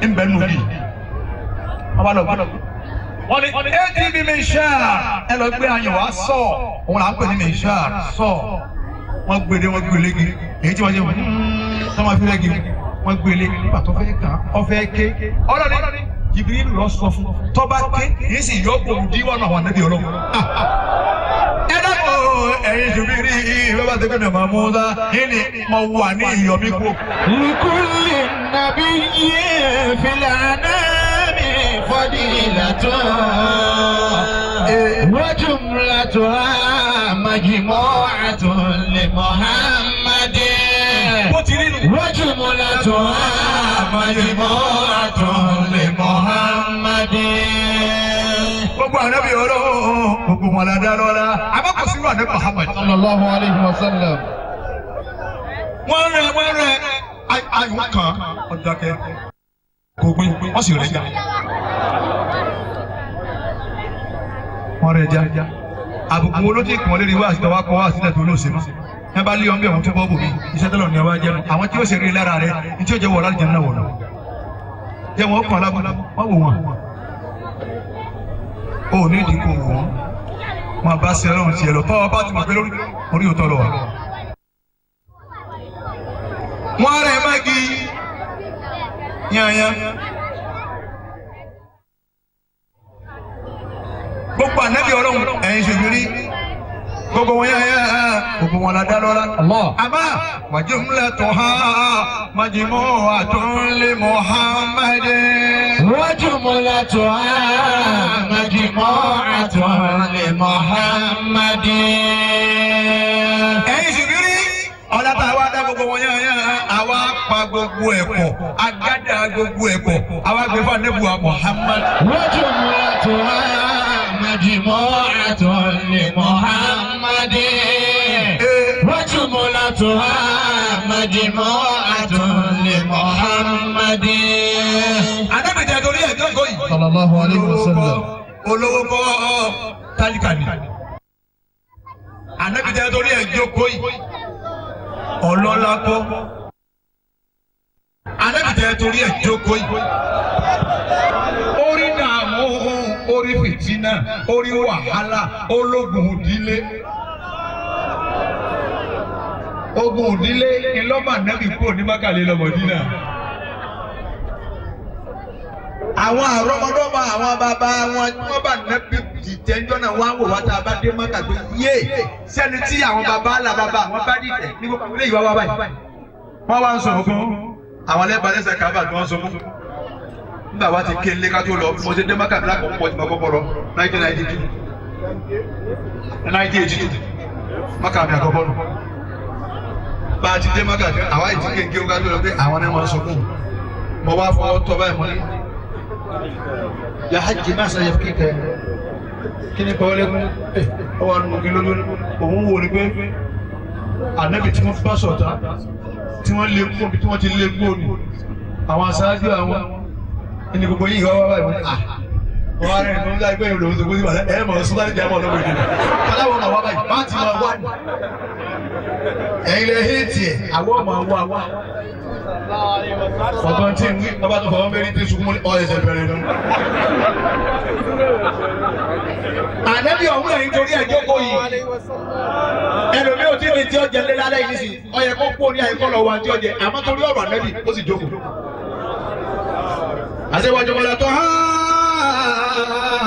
ń bẹ nù yìí ọba lọ gbọ́dọ̀ wọ́n ní éèdì bí mi ṣá ẹ lọ gbé ayọ̀ wá sọ òun là ń pè ní mi ṣá sọ wọ́n gbélé wọ́n gbélé gi èyí tí wọ́n ṣe wọ́n máa fi lẹ́gi wọ́n gbélé nígbà tó fẹ́ kàn ọ́ fẹ́ ké ọlọ́ni Jibril lọ sọ fún tọ́ba ké yìí sì yọ òun díwọ́n náà wà níbi ọlọ́run. ẹ dákọ̀ ẹ̀yin Jibril bàbá tẹ́gbẹ́ mi máa mú un dá yìí ni mo wà ní ìyọ̀mí kú. likulli nabiyyin fil anami fadilatun wa jumlatuha majmu'atun li Muhammadin wa jumlatuha majmu'atun li Muhammadin. Gbogbo ànábì Ọlọ́run gbogbo wọn la dá lọ́la abákòsí wà ní Muhammad. sallallahu alayhi wa sallam. wọ́n rẹ̀ ayọ̀ kan ọ̀dàkẹ́ kò gbé wọ́n sì rẹ̀ já. wọ́n rẹ̀ já àbùkù wo ló ti kàn lérí wá àtìtọ́ wa kọ́ wá àtìtọ́ tó lóṣè mọ́ ẹ bá lé ọmọ ẹ̀wọ̀n tó bọ́ bò mí iṣẹ́ tẹ́lọ̀ ní ọba jẹ́nu àwọn tí ó ṣe rí lára rẹ̀ ní tí ó jẹ́ wọ̀ láti jẹun náà wọ̀ náà jẹ́ wọn kàn lábọ́ wọ́n wò wọ́n ó ní ìdínkù wọ́n wọn bá ṣe ọlọ́run tiẹ̀ lọ tọ́wọ́ bá ti mọ̀ pé orí òótọ́ lọ wà. wọ́n rẹ̀ mági yanyan gbogbo ànábì ọlọ́run ẹ̀yin ṣèlérí gbogbo wọn yáyá gbogbo wọn la dá lọ́la. àmọ́ wajumlatuha majmu'atun li Muhammadin. wajumlatuha majmu'atun li Muhammadin. ẹ̀yin ṣèlérí ọ̀la tá a wá dá gbogbo wọn yáyá àwa pa gbogbo ẹ̀ pọ̀ agádà gbogbo ẹ̀ pọ̀ àwa gbé fún ànábì Muhammad. wajumlatuha majmu'atun li Muhammadin. wajumlatuha majmu'atun li Muhammadin. adábìtẹ̀ torí ẹ̀ gbọ́ngọ́ yìí. sallallahu alayhi wa sallam. olówó kọ́ tálíkà ni. adábìtẹ̀ torí ẹ̀ jókòó yìí. ọlọ́lá kọ́. adábìtẹ̀ torí ẹ̀ jókòó yìí. orí dààmú orí fìtínà orí wàhálà ológun òdílé. ogun òdílé ìlọ́mà nẹ́bí kúrò ní mákàlẹ́ lọ́mọdínà. àwọn àrọ́mọdọ́mọ àwọn bàbá wọn tí wọ́n bá nẹ́bí jìjẹ́njọ́ náà wọ́n á wò wá tá a bá dé mọ́kà pé yé sẹ́ni tí àwọn bàbá ńlá bàbá àwọn bá dìtẹ̀ ní gbogbo ilé ìwà wa báyìí. wọ́n wá ń sọ̀rọ̀ fún àwọn lẹ́bàá lẹ́sẹ̀ kábà tí wọ́n sọ fún. nígbà wá ti ké lé ká tó lọ mo ṣe dé mọ́kà bí lákòókò tí mo kọ́kọ́ lọ 1992 1982 mọ́kà mi àkọ́kọ́ lọ. bá a ti dé mọ́kà àwa ìdí kéńké ó ká tó lọ pé àwọn ni wọ́n sọ fún mo wá fọwọ́ tọ́ báyìí mọ́lẹ́. ya hajj ma sa yafkika kini kọ́ lẹ́kún ọwọ́ àdúgbò kí lójú òun wò ni pé ànábì tí wọ́n bá sọ̀tá tí wọ́n lé kú tí wọ́n ti lé kú òní àwọn aṣáájú àwọn ẹni gbogbo yìí wá wá báyìí wọ́n á rẹ̀ ní wọ́n láì pé ìròyìn òṣèlú ìbàdàn ẹ̀ mọ̀ ọ́n sọ́dọ̀ ìjàmọ̀ ọlọ́mọ ìdílé aláwọ̀ náà wá báyìí má ti máa wá ní ẹ̀yin lè hétì ẹ̀ àwọn ọmọ wá wá ọ̀gbọ́n tí ń wí ọba tó fọwọ́ mẹ́rin tí sùkúmọ́ ọ̀ẹ́sẹ̀ bẹ̀rẹ̀ nù. ànábì ọ̀hún ẹ̀yìn torí ẹ̀jọ́ kò yìí ẹlòmí ò tí ì ní tí ọjà lé lálẹ́ yìí sí ọyẹ kó pọ̀ ní àyíkọ́ lọ́wọ́ àti ọjẹ àmọ́ torí ọ̀rọ̀ ànábì ó sì jókòó. àṣewájú ọmọdé tó hàn.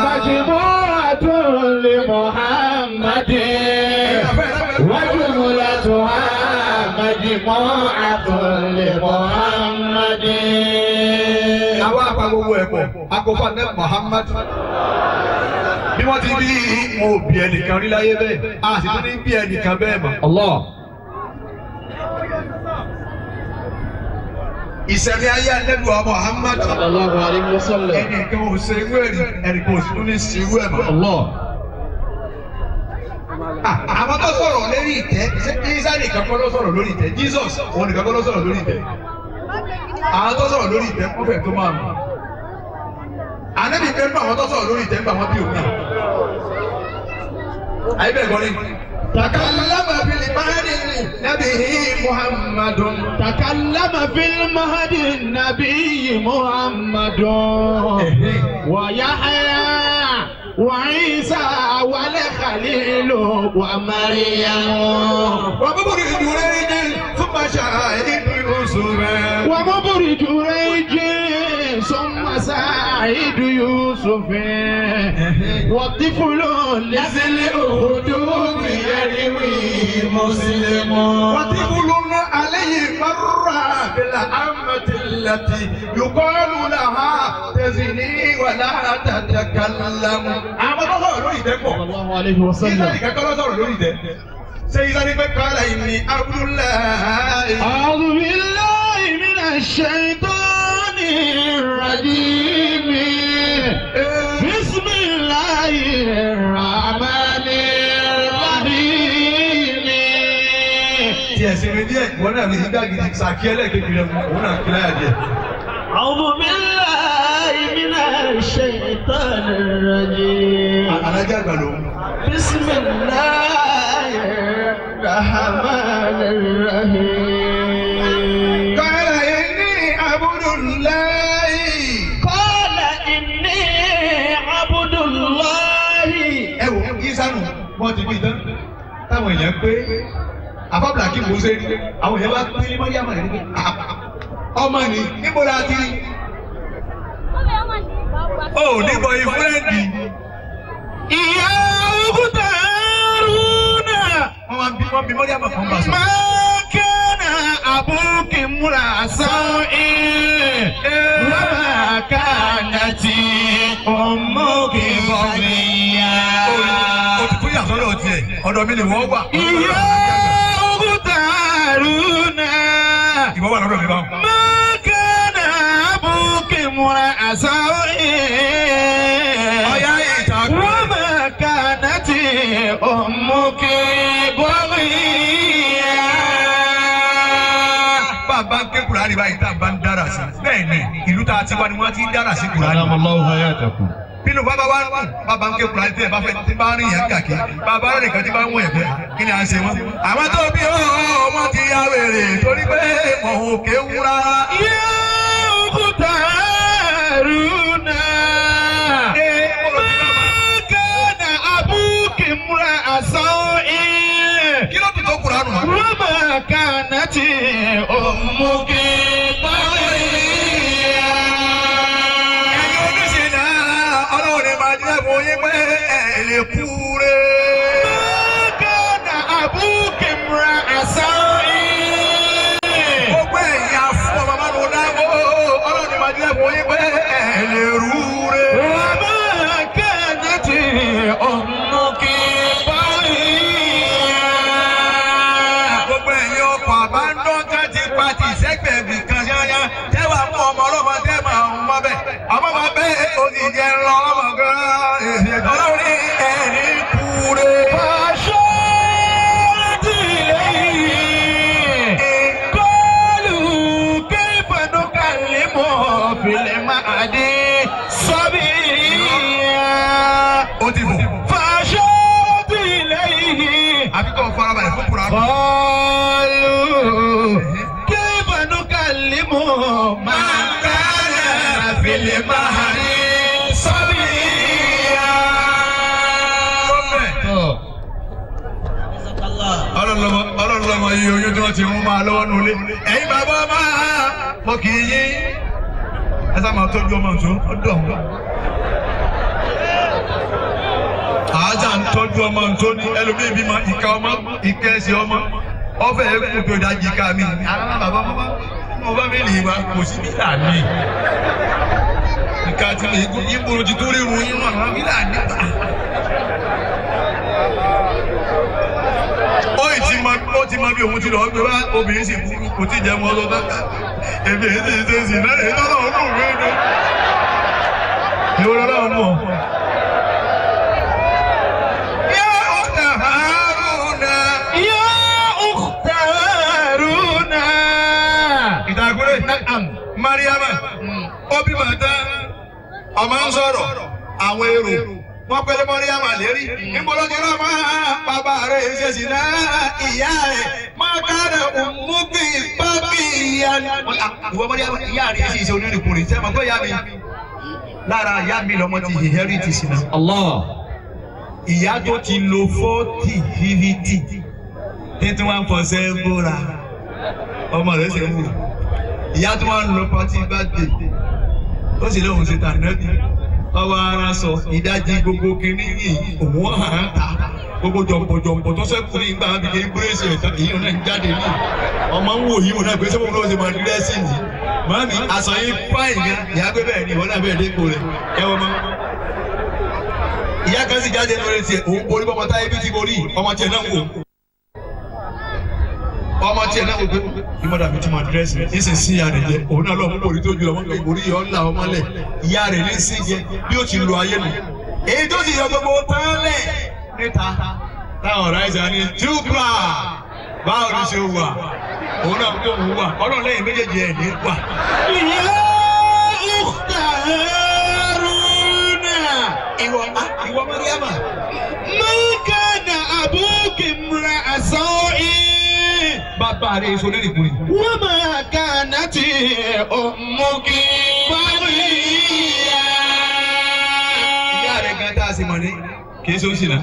majmu'atun li Muhammadin. wajumlatuha majmu'atun li Muhammadin. àwa apá gbogbo ẹ̀kọ́ akọ̀fà ní Muhammad. bí wọ́n ti bí wọn ò bí ẹnìkan rí láyé bẹ́ẹ̀ a sì tún ní bí ẹnìkan bẹ́ẹ̀ mọ́. Allah. ìṣẹ̀lẹ̀ ayé anẹ́lùwà Muhammad. sallallahu alayhi wa sallam. ẹnìkan ò ṣe irú ẹ̀rí ẹnìkan ò sì tún ní ṣe irú ẹ̀ mọ́. Allah. àwọn tó sọ̀rọ̀ lórí ìtẹ́ Isa nìkan kọ́ ló sọ̀rọ̀ lórí ìtẹ́ Jesus òun nìkan kọ́ ló sọ̀rọ̀ lórí ìtẹ́ àwọn tó sọ̀rọ̀ lórí ìtẹ́ wọ́n fẹ́ tó máa mọ̀ ànábì fẹ́ fún àwọn tó sọ̀rọ̀ lórí ìtẹ́ nígbà wọn bí òun náà ayé bẹ́ẹ̀ gbọ́ ni. takallama bil bahri النبي محمد تكلم في المهد النبي محمد ويحيى وعيسى والخليل ومريم ومبرج جريج ثم شاهد يوسف ومبرج جريج ثم سعيد يوسف والطفل لذي الأخدود يروي مسلم وطفل عليه مر بالأمة التي يقال لها تزني ولا تتكلم. صلى الله عليه وسلم. سيدنا قال إني عبد الله أعوذ بالله من الشيطان الرجيم بسم الله الرحمن الرحيم. أعوذ بالله من الشيطان الرجيم بسم الله الرحمن الرحيم. قال إني عبد الله قال إني عبد الله. ẹ wò ó kí sánú wọ́n ti bí tán táwọn èèyàn pé àfábùlà kí mo ṣe àwọn èèyàn bá pín ní mọ́ríàmà yẹn ní ọmọ ni níbo la ti rí. ó ní bọ̀yì fúrẹ́ǹdì. ìyá òkúta rúnà. wọ́n bí mọ́ríàmà kan bá sọ. máa kẹ́nà àbúkì múra sọ́ọ́ wàá kànà tí ọmọkè bọ̀mìyà. o ti tún yàtọ̀ lọ tiẹ̀ ọ̀dọ̀ mi ni wọ́n wà. ìyá òkúta rúnà. ìwọ wà lọ́dọ̀ mi báwọn. máa kẹ́nà àbúkì múra sọ́ọ́ ọ̀yá ìtàkùn. wàá kànà tí ọmọkè bọ̀mìyà. bàbá ń ké Kùránì báyìí tá a bá ń dára sí bẹ́ẹ̀ ni ìlú tá a ti wá ni wọ́n ti ń dára sí Kùránì. nínú bàbá wa bàbá ń ké Kùránì tẹ́ ẹ bá fẹ́ tí bá rìn yẹn kàkí bàbá rẹ̀ nìkan tí bá ń wọ̀ ẹ̀fẹ́ kí ni à ń ṣe wọ́n. àwọn tó bí wọ́n ti ya wèrè torí pé wọn ò kéwú rárá. yá òkúta rúnà. kánà àbúkì múra àsán kí ló ti tó Kùránì nù. rọ́bà kánà tí ọmọkè bọ̀mìyà. ẹ̀yin oníṣẹ́ náà ọlọ́run ní máa jẹ́ fún yín pé ẹ̀ lè kú rẹ̀. kánà àbúkì múra àsán. gbogbo ẹ̀yà fún ọmọ máa ń lò dáwọ́ ọlọ́run ní máa jẹ́ fún yín pé ẹ̀ lè rú rẹ̀. وما كانت أمك بغيا. gbogbo ẹ̀yin ọkọ̀ àbádọ́gá ti pa ti sẹ́gbẹ̀ẹ́bì kan ṣáyá tẹ́wàá mú ọmọ ọlọ́mọ tẹ́ máa ń mọ́ bẹ́ẹ̀ ọmọ máa bẹ́ẹ̀ òsì jẹ́ ńlọ ọmọ gan-an ọlọ́run ní ẹ̀rí kúre. فأشارت إليه قالوا كيف نكلم في المهد صبيا. ó ti bò فأشارت إليه àfi kọ́ farabalẹ̀ fún Kùránì. قالوا كيف نكلم من كان في المهد صبيا. ọlọ́lọ́mọ yìí oyún tí wọ́n ti mú máa lọ́wọ́ nulẹ̀. ẹ̀yin bàbá máa mọ kì í yín ẹ sá máa tọ́jú ọmọ nǹkan ọdún ọ̀hún. àájà ń tọ́jú ọmọ nǹkan ní ẹlòmíì bímọ ìka ọmọ ìkẹsì ọmọ ọbẹ̀ kúndùn ìdajì ìka mi. àwọn bàbá mo bá mi lè wá kò sí bí àmì. ìka tí ìgboro ti tó rírun yín wọn àwọn bílà nígbà. ó ti mọ bí òun ti lọ gbé wá obìnrin sì kú kò tí jẹ́ wọn lọ́dọ́ èmi èyí ti ṣe sí náà èyí lọ́dọ̀ ọ̀nà òwe ni ìwọ lọ́dọ̀ ọ̀nà. yá ọ̀tà Haruna. يا أخت هارون. ìtàkùrẹ́ Mariama ó bímọ tán ọmọ ń sọ̀rọ̀ àwọn èrò wọ́n pẹ́lẹ́ Mariama lérí níbo ló ti rán mọ́ bàbá rẹ̀ ṣe sí náà ìyá rẹ̀ má máa kára òmùgbé bábí ìyá. ìwọ ọmọdé ìyá rẹ sì ṣe onírìnkùnrin sẹ́ẹ̀ mọ̀ pé ìyá mi lára ìyá mi lọ́mọ ti inheritì sí náà. ìyá tó ti lo 40 50 títí wọn fọ sẹ́ńbóra ọmọ rẹ̀ ṣe ń wò. ìyá tó wọn lọ pọtí bàdé ó sì lóun ṣe tànẹ́bì ọwọ́ ara sọ ìdajì gbogbo kìíní yìí òun hàn án ta gbogbo jọ̀mpọ̀jọ̀mpọ̀ tó sẹ́kù ní ìgbà àbíkẹ́ ìgbésí ẹ̀ta èyí náà ń jáde ní ọmọ ń wò yìí wọn náà gbé sẹ́wọ̀n náà ṣe máa di rẹ́sì ní. màmí aṣọ yìí fáìn gan ìyá pé bẹ́ẹ̀ ni ìwọ náà bẹ́ẹ̀ dépò rẹ̀ ẹ wọ́n mọ́. ìyá kan sì jáde lórí tiẹ̀ òun borí bọ́mọ táyé bí ti borí ọmọ tiẹ̀ náà wò ọmọ tiẹ̀ náà wò pé ìmọ̀dà mi ti máa dírẹ́sì rẹ̀ ní sísìn ìyá rẹ̀ jẹ òun náà lọ́ọ́ mú orí tó ju ọmọ pé orí yọ ńlá ọmọ lẹ̀ ìyá rẹ̀ ní sí jẹ bí ó ti lo ayé nù. èyí tó ti yọ gbogbo tánlẹ̀ níta táwọn ọ̀rá ẹ̀sẹ̀ ní túbà báwo ni ṣe wà òun náà tó wù wà ọlọ́run lẹ́yìn méjèèjì ẹ̀ ní wà. ìyá òkúta Haruna. ìwọ Mariama. mọ́kànà àbúkì mìíràn àṣọ yìí. bàbá rẹ̀ èso lórí ìkùnrin. wọ́n máa kànà tí ọmọkì báyìíyá. ìyá rẹ̀ gan tá a sì mọ̀ ní kì í ṣe oṣù náà.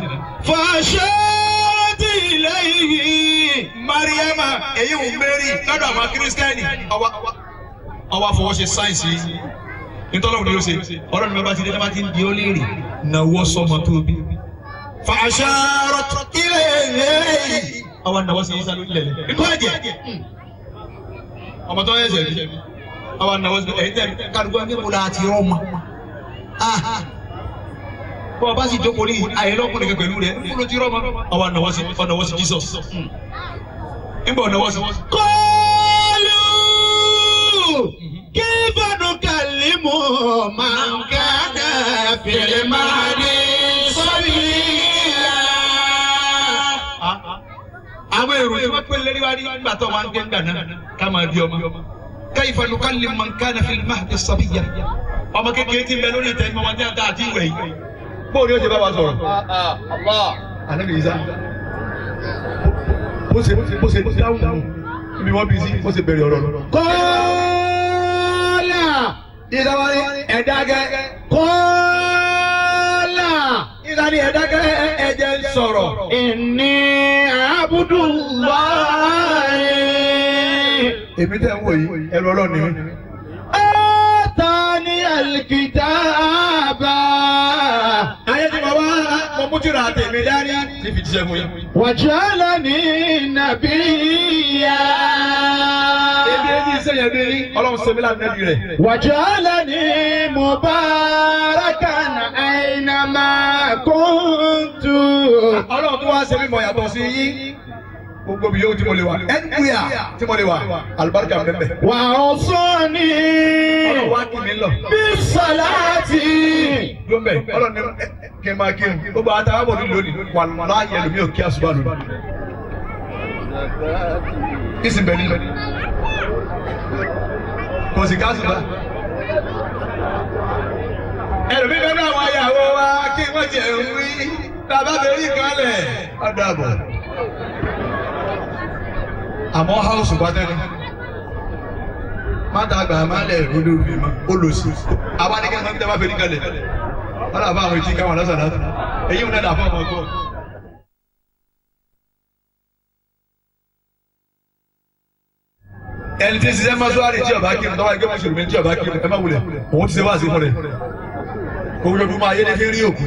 fàṣẹ́tì lẹ́yìn. Mariama èyí ò mẹ́rin lọ́dọ̀ àwọn kírísítẹ́nì ọwọ́ fọwọ́ ṣe sáyẹ̀nsì nítorí òun ni ó ṣe ọ̀rọ̀ ni bàbá ti dé ní bá ti ń di ó léèrè náwó sọmọ tó bí. fàṣàrọ̀ ilé àwọn náwó sí yíṣà lórí ilẹ̀ ikú ẹ̀jẹ̀ ọmọ tó yẹ ṣẹ̀bi àwọn náwó sí ẹ̀yìn tẹ̀ kárùkù ẹ̀mí kò láti ọmọ. bọ́ọ̀ bá sì jókòó ní àyẹ̀lọ́kùnrin kẹ pẹ̀lú rẹ̀ kúrò tí rọ́mọ àwọn náwó sí Jesus. nígbà náwó sí. kọ́lù kí bàdùn kàlímù máa ń kàdà fèrè máa ní sọ́bìlá. àwọn èrò tí wọ́n pè lérí wá rí nígbà tó máa ń gbé ńgbà náà ká máa bí ọmọ. kayfa nukallimu man kana fil mahdi sabiyya. ọmọ kékeré tí ń bẹ lórí ìtẹ́ ìmọ̀ wọn jẹ́ àti ìwẹ̀ yìí. bóòlù yóò ṣe bá wa sọ̀rọ̀. àlẹ́ mi yìí sá. bó ṣe dáhùn ibi wọ́n bí sí bó ṣe bẹ̀rẹ̀ ọ̀rọ̀. kọ́lá ìdáwárí ẹ̀dágẹ́ kọ́lá ìdáni ẹ̀dákẹ́ ẹ̀jẹ̀ ń sọ̀rọ̀. ìní Abdullahi. èmi tẹ́ ń wò yìí ẹ̀rọ ọlọ́run ni mí. atani alkitaba. ayé tí mo wá mo mú tìrà tèmi dání tí fi jíṣẹ́ fún yín. wàjálani nàbíyà. ebi ẹni sẹ́yìn bí ọlọ́run ṣe mí láti nẹ́bí rẹ̀. wàjálani mubarakan aynama kuntu. ọlọ́run tó wá ṣe mí mọ̀ yàtọ̀ sí yín. gbogbo mi yóò tí mo lè wà. ẹnìkúyà tí mo lè wà alibarika bẹ́ẹ̀. wà ó sọ́ni. ọlọ́run wá kí mi lọ. bí sọláàtì. lómbẹ ọlọ́run ní kí n máa kí n gbogbo àtàwọn àbọ̀ nílò ní wà láàyè lómi ò kí àṣùbà lónìí. ìsìn bẹ̀ nílò kò sì ká àṣùbà. ẹlòmí bẹ́ẹ̀ náà wọ́n yàwó wa kí wọ́n jẹ̀ ń wí bàbá bẹ̀rẹ̀ ìkàlẹ̀ ọ̀dọ̀ àbọ̀. àmọ́ house bá tẹ́lẹ̀ máta àgbà máa lẹ̀ olórí ma olùsí abánikẹ́ máa ń tẹ́ bá fẹ́ níkàlẹ̀ ọ̀là bá àwọn etí káwọn lọ́sàn náà èyí ń dẹ́nà fún ọmọ ọgbọ́n. ẹni tí ń ṣiṣẹ́ mọ́ṣúárì tí ọba kírun tọ́wọ́ ẹgbẹ́ mọ́ṣúárì tí ọba kírun ẹ má wulẹ̀ òun ti ṣe wá sí fún rẹ̀ òun ló dùn máa yé ní fi rí òkú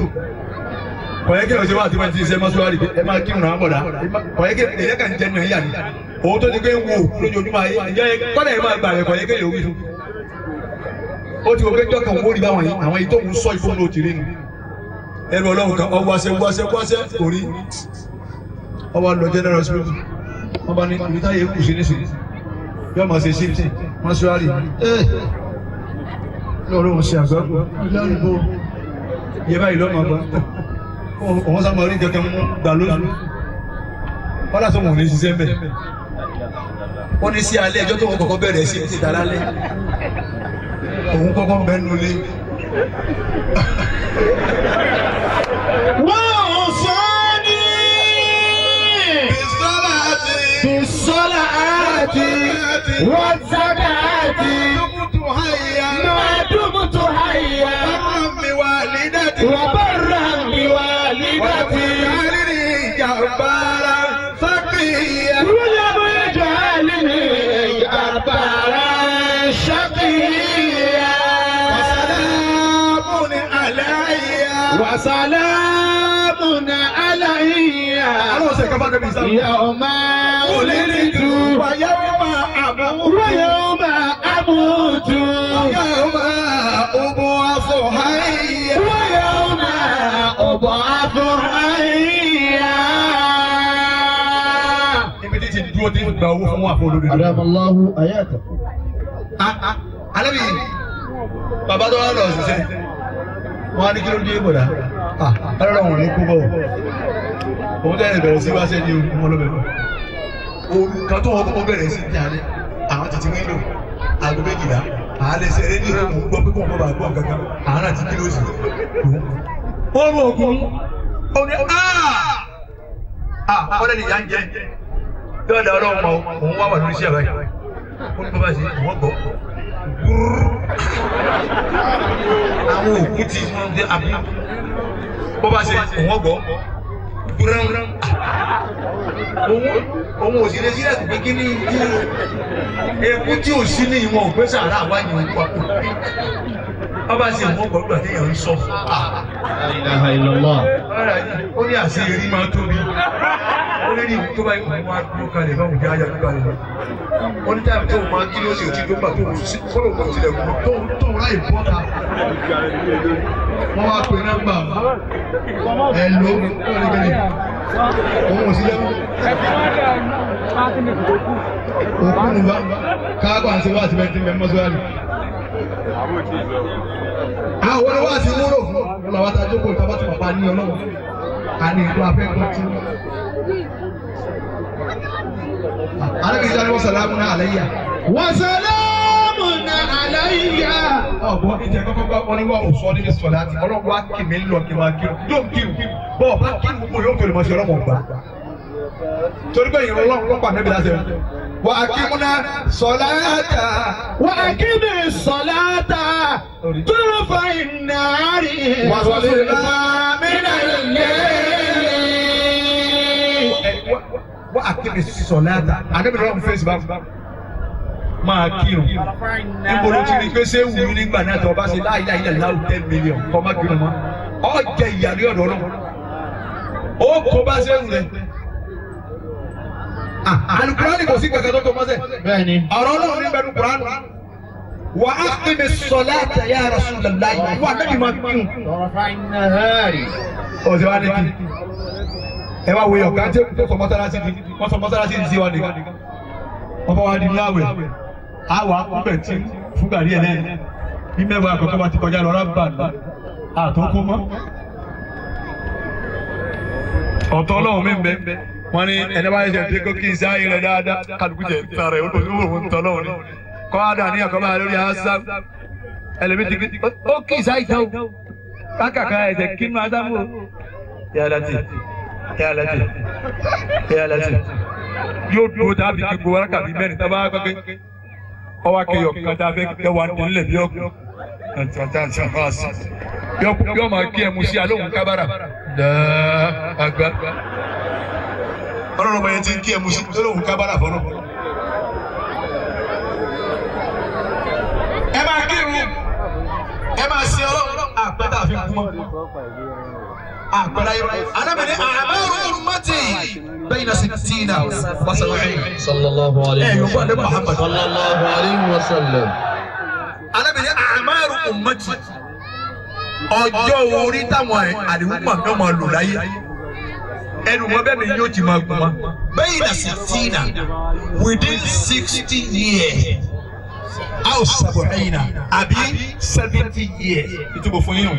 kọ̀yẹ́kẹ́ ọ̀sẹ̀ wá sí fún ti ṣiṣẹ́ mọ́ṣúárì ẹ má kírun náà bọ̀dá kọ̀yẹ́kẹ́ èyẹ kàn jẹ́ nù ẹ̀yà ni òun tó ti gbé ń wo lójoojúmọ́ ayé ìjẹ́ kọ́lẹ̀ ẹ̀ máa gbà rẹ̀ kọ̀yẹ́kẹ́ yóò wí fún. ó ti wọ pé jọ́kàn wọ́n rí báwọn yìí àwọn èyí tó ń sọ ìfún ló ti rí nu. ẹnu ọlọ́run kan ọwọ́ wáṣẹ́ orí ọwọ́ lọ general hospital wọ́n bá ní ibi táyé kù sí nísìnyí yóò máa ṣe ṣíìtì mọ́ṣúárì lọ́rùn ṣe àgbàgbọ́ ìlànìbó yẹ báyìí lọ́mọ gbà òun sá máa rí kẹ̀kẹ́ mú gbà lóṣù wọ́n láti wọn ò ní ṣiṣẹ́ mbẹ́ wọ́n ní sí alẹ́ ẹjọ́ tó wọ́n kọ́kọ́ bẹ̀rẹ̀ sí ti dà lálẹ́ òun kọ́kọ́ ń bẹ́ nulẹ̀. wọ́n sọ ní. bisalati. والزكاة دمت حيا ما دمت حيا بوالدتي وبرا بوالدتي ويجعلني جبارا شقيا ولم يجعلني جبارا شقيا وسلام علي يوم ولدت ويوم أموت ويوم أموت ويوم أبعث حيا ويوم أبعث حيا أدام الله آياته. Ànábì bàbá tó wà lọ ṣiṣẹ́ wọn á ní kí ló dé bọ̀dá ọlọ́run wọn ní kú bọ̀ òun tẹ́lẹ̀ bẹ̀rẹ̀ sí wáṣẹ́ ní wọn ló bẹ̀rẹ̀ olùkọ́ tó wọn kọ́kọ́ bẹ̀rẹ̀ sí jáde àwọn títí wíńdò aago méjìlá àálẹ̀ ṣe rédíò tó ń gbọ́ pé kó wọn bá gbọ́ kankan àwọn àti kí ló sì ó rú ogun ó ní ọ̀rẹ́ nìyá ń jẹ yóò dá ọlọ́run mọ́ òun wá wà lórí iṣẹ́ àbáyé ó ní bàbá sí ìwọ́n gbọ́ àwọn òkú tí wọ́n dé àbí bọ́bá ṣe òun gbọ́ òun ò sí lé sílẹ̀ tó pé kí ní eku tí ò sí ní ìwọ̀n òpé sàrà wá ní òun papò bọ́bá ṣe òun gbọ́ gbà téèyàn ń sọ fún ó ní àṣeyọrí máa tóbi ó ní ìwé tó bá yẹ kó wá dúró kalẹ̀ báwo jẹ́ àyà dúró kalẹ̀ ó ní táyà tó máa kí ló ṣe òtí tó gbà tó kọ́lọ̀ kó tilẹ̀ kó tó láì bọ́ta wọ́n wá pè nọ́mbà ẹ̀ ló kọ́lẹ̀ òun ò sí lẹ́wọ̀n òkú nùbá káàkó àti wá àti bẹ́ẹ̀ mẹ́ mọ́síwájú. àwọn ọlọ́wọ́ àti wúrò fún ọlọ́wọ́ tá a jókòó ìtàbá tó pàpà ní ọlọ́wọ́ àní ìlú afẹ́kọ̀ọ́ tí. alábìsí ni wọ́n sàlámù náà àlẹ́yà. wọ́n sàlámù náà àlẹ́yà. ọ̀gbọ́n ìjẹ́ kọ́kọ́ bá wọn ní wọ́n ò sọ níbi sọ̀lá àti ọlọ́wọ́ á kì mí lọ kí wọ́n á kírun yóò kírun bọ́ọ̀ bá kírun gbogbo yóò kéré mọ́ sí ọlọ́wọ́ gbà. torí pé ìrọ̀lọ́ ọ̀pọ̀ àmẹ́bí láti ẹ̀ وأقمنا الصلاة وأقم الصلاة طرفي النهار وزلفا من الليل وأقم الصلاة أنا من رأم فيسبوك máa kírun níbo ló ti rí pé ṣé wù mí nígbà náà tó bá ṣe la ilaha illallah 10 million kọ́ má kírun mọ́ ọ jẹ ìyàrí ọ̀dọ́ náà ó kó bá ṣe wù rẹ̀. Alukurani kò sí kankan tó tó mọ́sẹ̀. Bẹ́ẹ̀ni. Ọ̀rọ̀ náà ní bẹ̀rù Kurani. Wa aqimi ssalata ya Rasulullah. Wà lẹ́bi máa kírun. طرفي النهار. Ọ̀sẹ̀ wa ní kí. Ẹ wá wo ọ̀gá tí ó sọ mọ́sálásí di. Wọ́n sọ mọ́sálásí di sí wa nìkan. Wọ́n bá wa di láwẹ̀. Àwa kúbẹ̀ tí fúgàrí ẹ̀ náà. Bí mẹ́wàá àkọ́kọ́ bá ti kọjá lọ rábà ní. Àtọ́kùn mọ́. Ọ̀tọ̀ Ọlọ́run mi ń bẹ. Wọ́n ní ẹni bá yẹ ṣe kó kí n ṣe ayé rẹ̀ dáadáa kálukú jẹ tán rẹ̀ ó tó ń tọ́ lọ́wọ́ ni kọ́ á dà ní ẹ̀kọ́ bá lórí asa ẹlẹ́mi ti ó kí n ṣáì tán o kákàkà ẹ̀sẹ̀ kí n máa sábò yálàtì yóò dúró tàbí kí gbowó arákàbí mẹ́rin tá a bá gbàgbé ọwọ́ akẹyọ̀ kan tá a fẹ́ kẹwàá nílẹ̀ bí ọkùn yóò máa kí ẹ mu sí alóhùn kábàrà dáa àgbà. Ọlọ́run ọmọ yẹn ti ń kí ẹ mu sí lóhùn kábàrà fọ́nà. Ẹ máa kírun, ẹ máa ṣe ọlọ́run àpẹẹrẹ àfikún mọ́. Àpẹẹrẹ ayé anábìrin àmọ́rù ummati bayna sittina wa sab'in. Sallallahu alayhi wa yóò gbọ́dọ̀ Muhammad. sallallahu alayhi wa sallam. Anábìrin àmọ́rù ummati ọjọ́ orí táwọn àdìmúmọ̀ náà máa lò láyé. Ẹnu wọn bẹ́ẹ̀ ni yóò ti máa gùn wá. Bayna sittina within 60 years. Aw sab'ina àbí 70 years. Ìtumọ̀ fún yín o.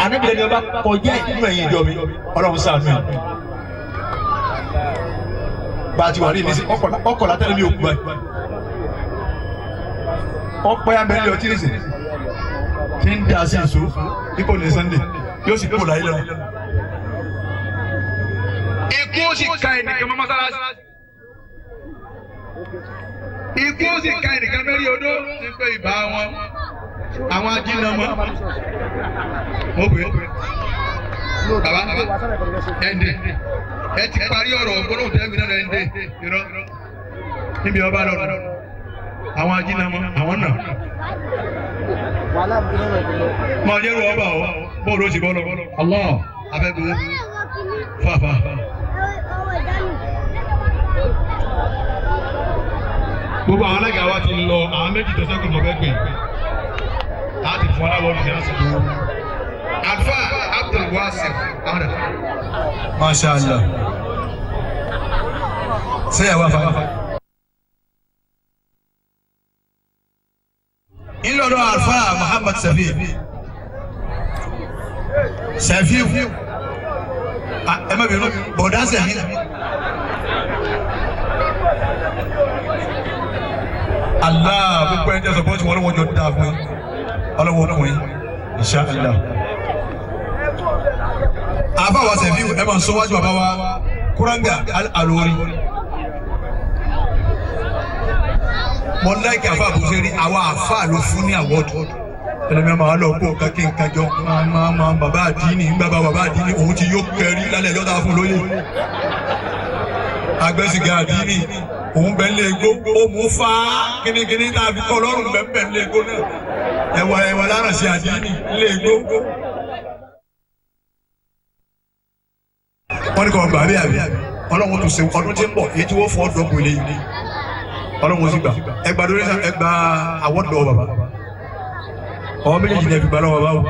Ànábìyẹn ni ọba kọjá ìlú ẹ̀yìn ìjọ mi. Ọlọ́run ṣàánú ẹ̀. Bá a ti wà ní ìnísí, ọkọ̀ látẹ́lẹ̀ mi ò kú báyìí. Ọpẹ́ abẹ́rẹ́ ọtí nìsín. Tí ń dá sí ìṣó, ipò ní Sunday, yóò sì kó láyé lọ. Ikú ó sì ka ẹnìkan mọ́ mọ́sálásí. ikú ó sì ka ẹnìkan mẹ́rin odó ní pé ìbá wọn àwọn ajínàmọ́ mo pè é bàbá ẹ̀ǹdẹ̀ ẹ ti parí ọ̀rọ̀ gbọ́dọ̀ tẹ́wé náà ẹ̀ǹdẹ̀ irọ́ níbi ọba lọ́rùn àwọn ajínàmọ́ àwọn náà máa jẹ́rù ọba ọ̀ bóòrò ó sì bọ́ lọ Allah afẹ́gbẹ́ fàfà. Gbogbo àwọn alága wa ti lọ àwọn méjì tó sẹ́kùn mọ́ fẹ́ gbé láti fún aláwọ̀ ní àsìkò. Alfa Abdul Wasif ọ̀dà. Masha Allah. Sẹ́yà wá fa. Ìlọ́dọ̀ Alfa Muhammad Safiu ẹ má bínú bọ̀dá Safiu. Allah gbogbo ẹni tẹ́sán bọ́ọ̀tì wọn lọ́wọ́ jọ dáa fún yín ọlọ́wọ́ ọkùnrin insha Allah. Àbá wa Safiu ẹ máa ń sọ wájú àbá wa Kuranga Alori. Mo láìkì àfa àbúṣe rí àwa àfa ló fún ní àwọ̀dù. Ẹlẹ́mi máa lọ kó kákí nkájọ máa bàbá àdínì ńgbà bàbá àdínì òun ti yóò kẹrí lálẹ́ ẹjọ́ tá a fún lóye. Agbẹ́sìgá àdínì òun bẹ lé egbò ó mú fa kínníkínní tá a fi kọ́ lọ́rùn bẹ́ẹ̀ lé egbò náà ẹ̀wà lára sí àdínì lé egbò. Wọ́n ní kọ́ gbà bí àbí ọlọ́run tó ṣe ọdún tí ń bọ̀ èyí tí wọ́n fọ́ dọ́gbò lé yìí ọlọ́run sì gbà ẹgbà lórí ẹgbà àwọ̀dọ̀ bàbá ọmọ méjèèjì ní ẹbí gbà lọ́wọ́ báwo.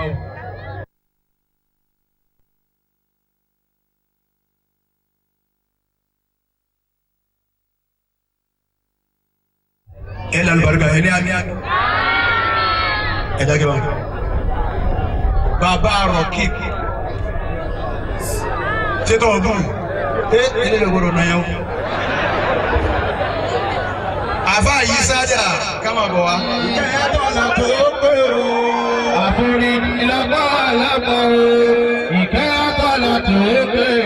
ẹ lálù barika ẹ ní àmì ẹ jáde wá bàbá rọkì ṣètò ọdún ẹ ẹ lè gbọ́dọ̀ náà yẹn o àfa yìí sájà kámá bọ̀ wá. ìkẹyàtọ̀ là tó pé o. àforí ìlànà àlámọ̀ o. ìkẹyàtọ̀ là tó pé o.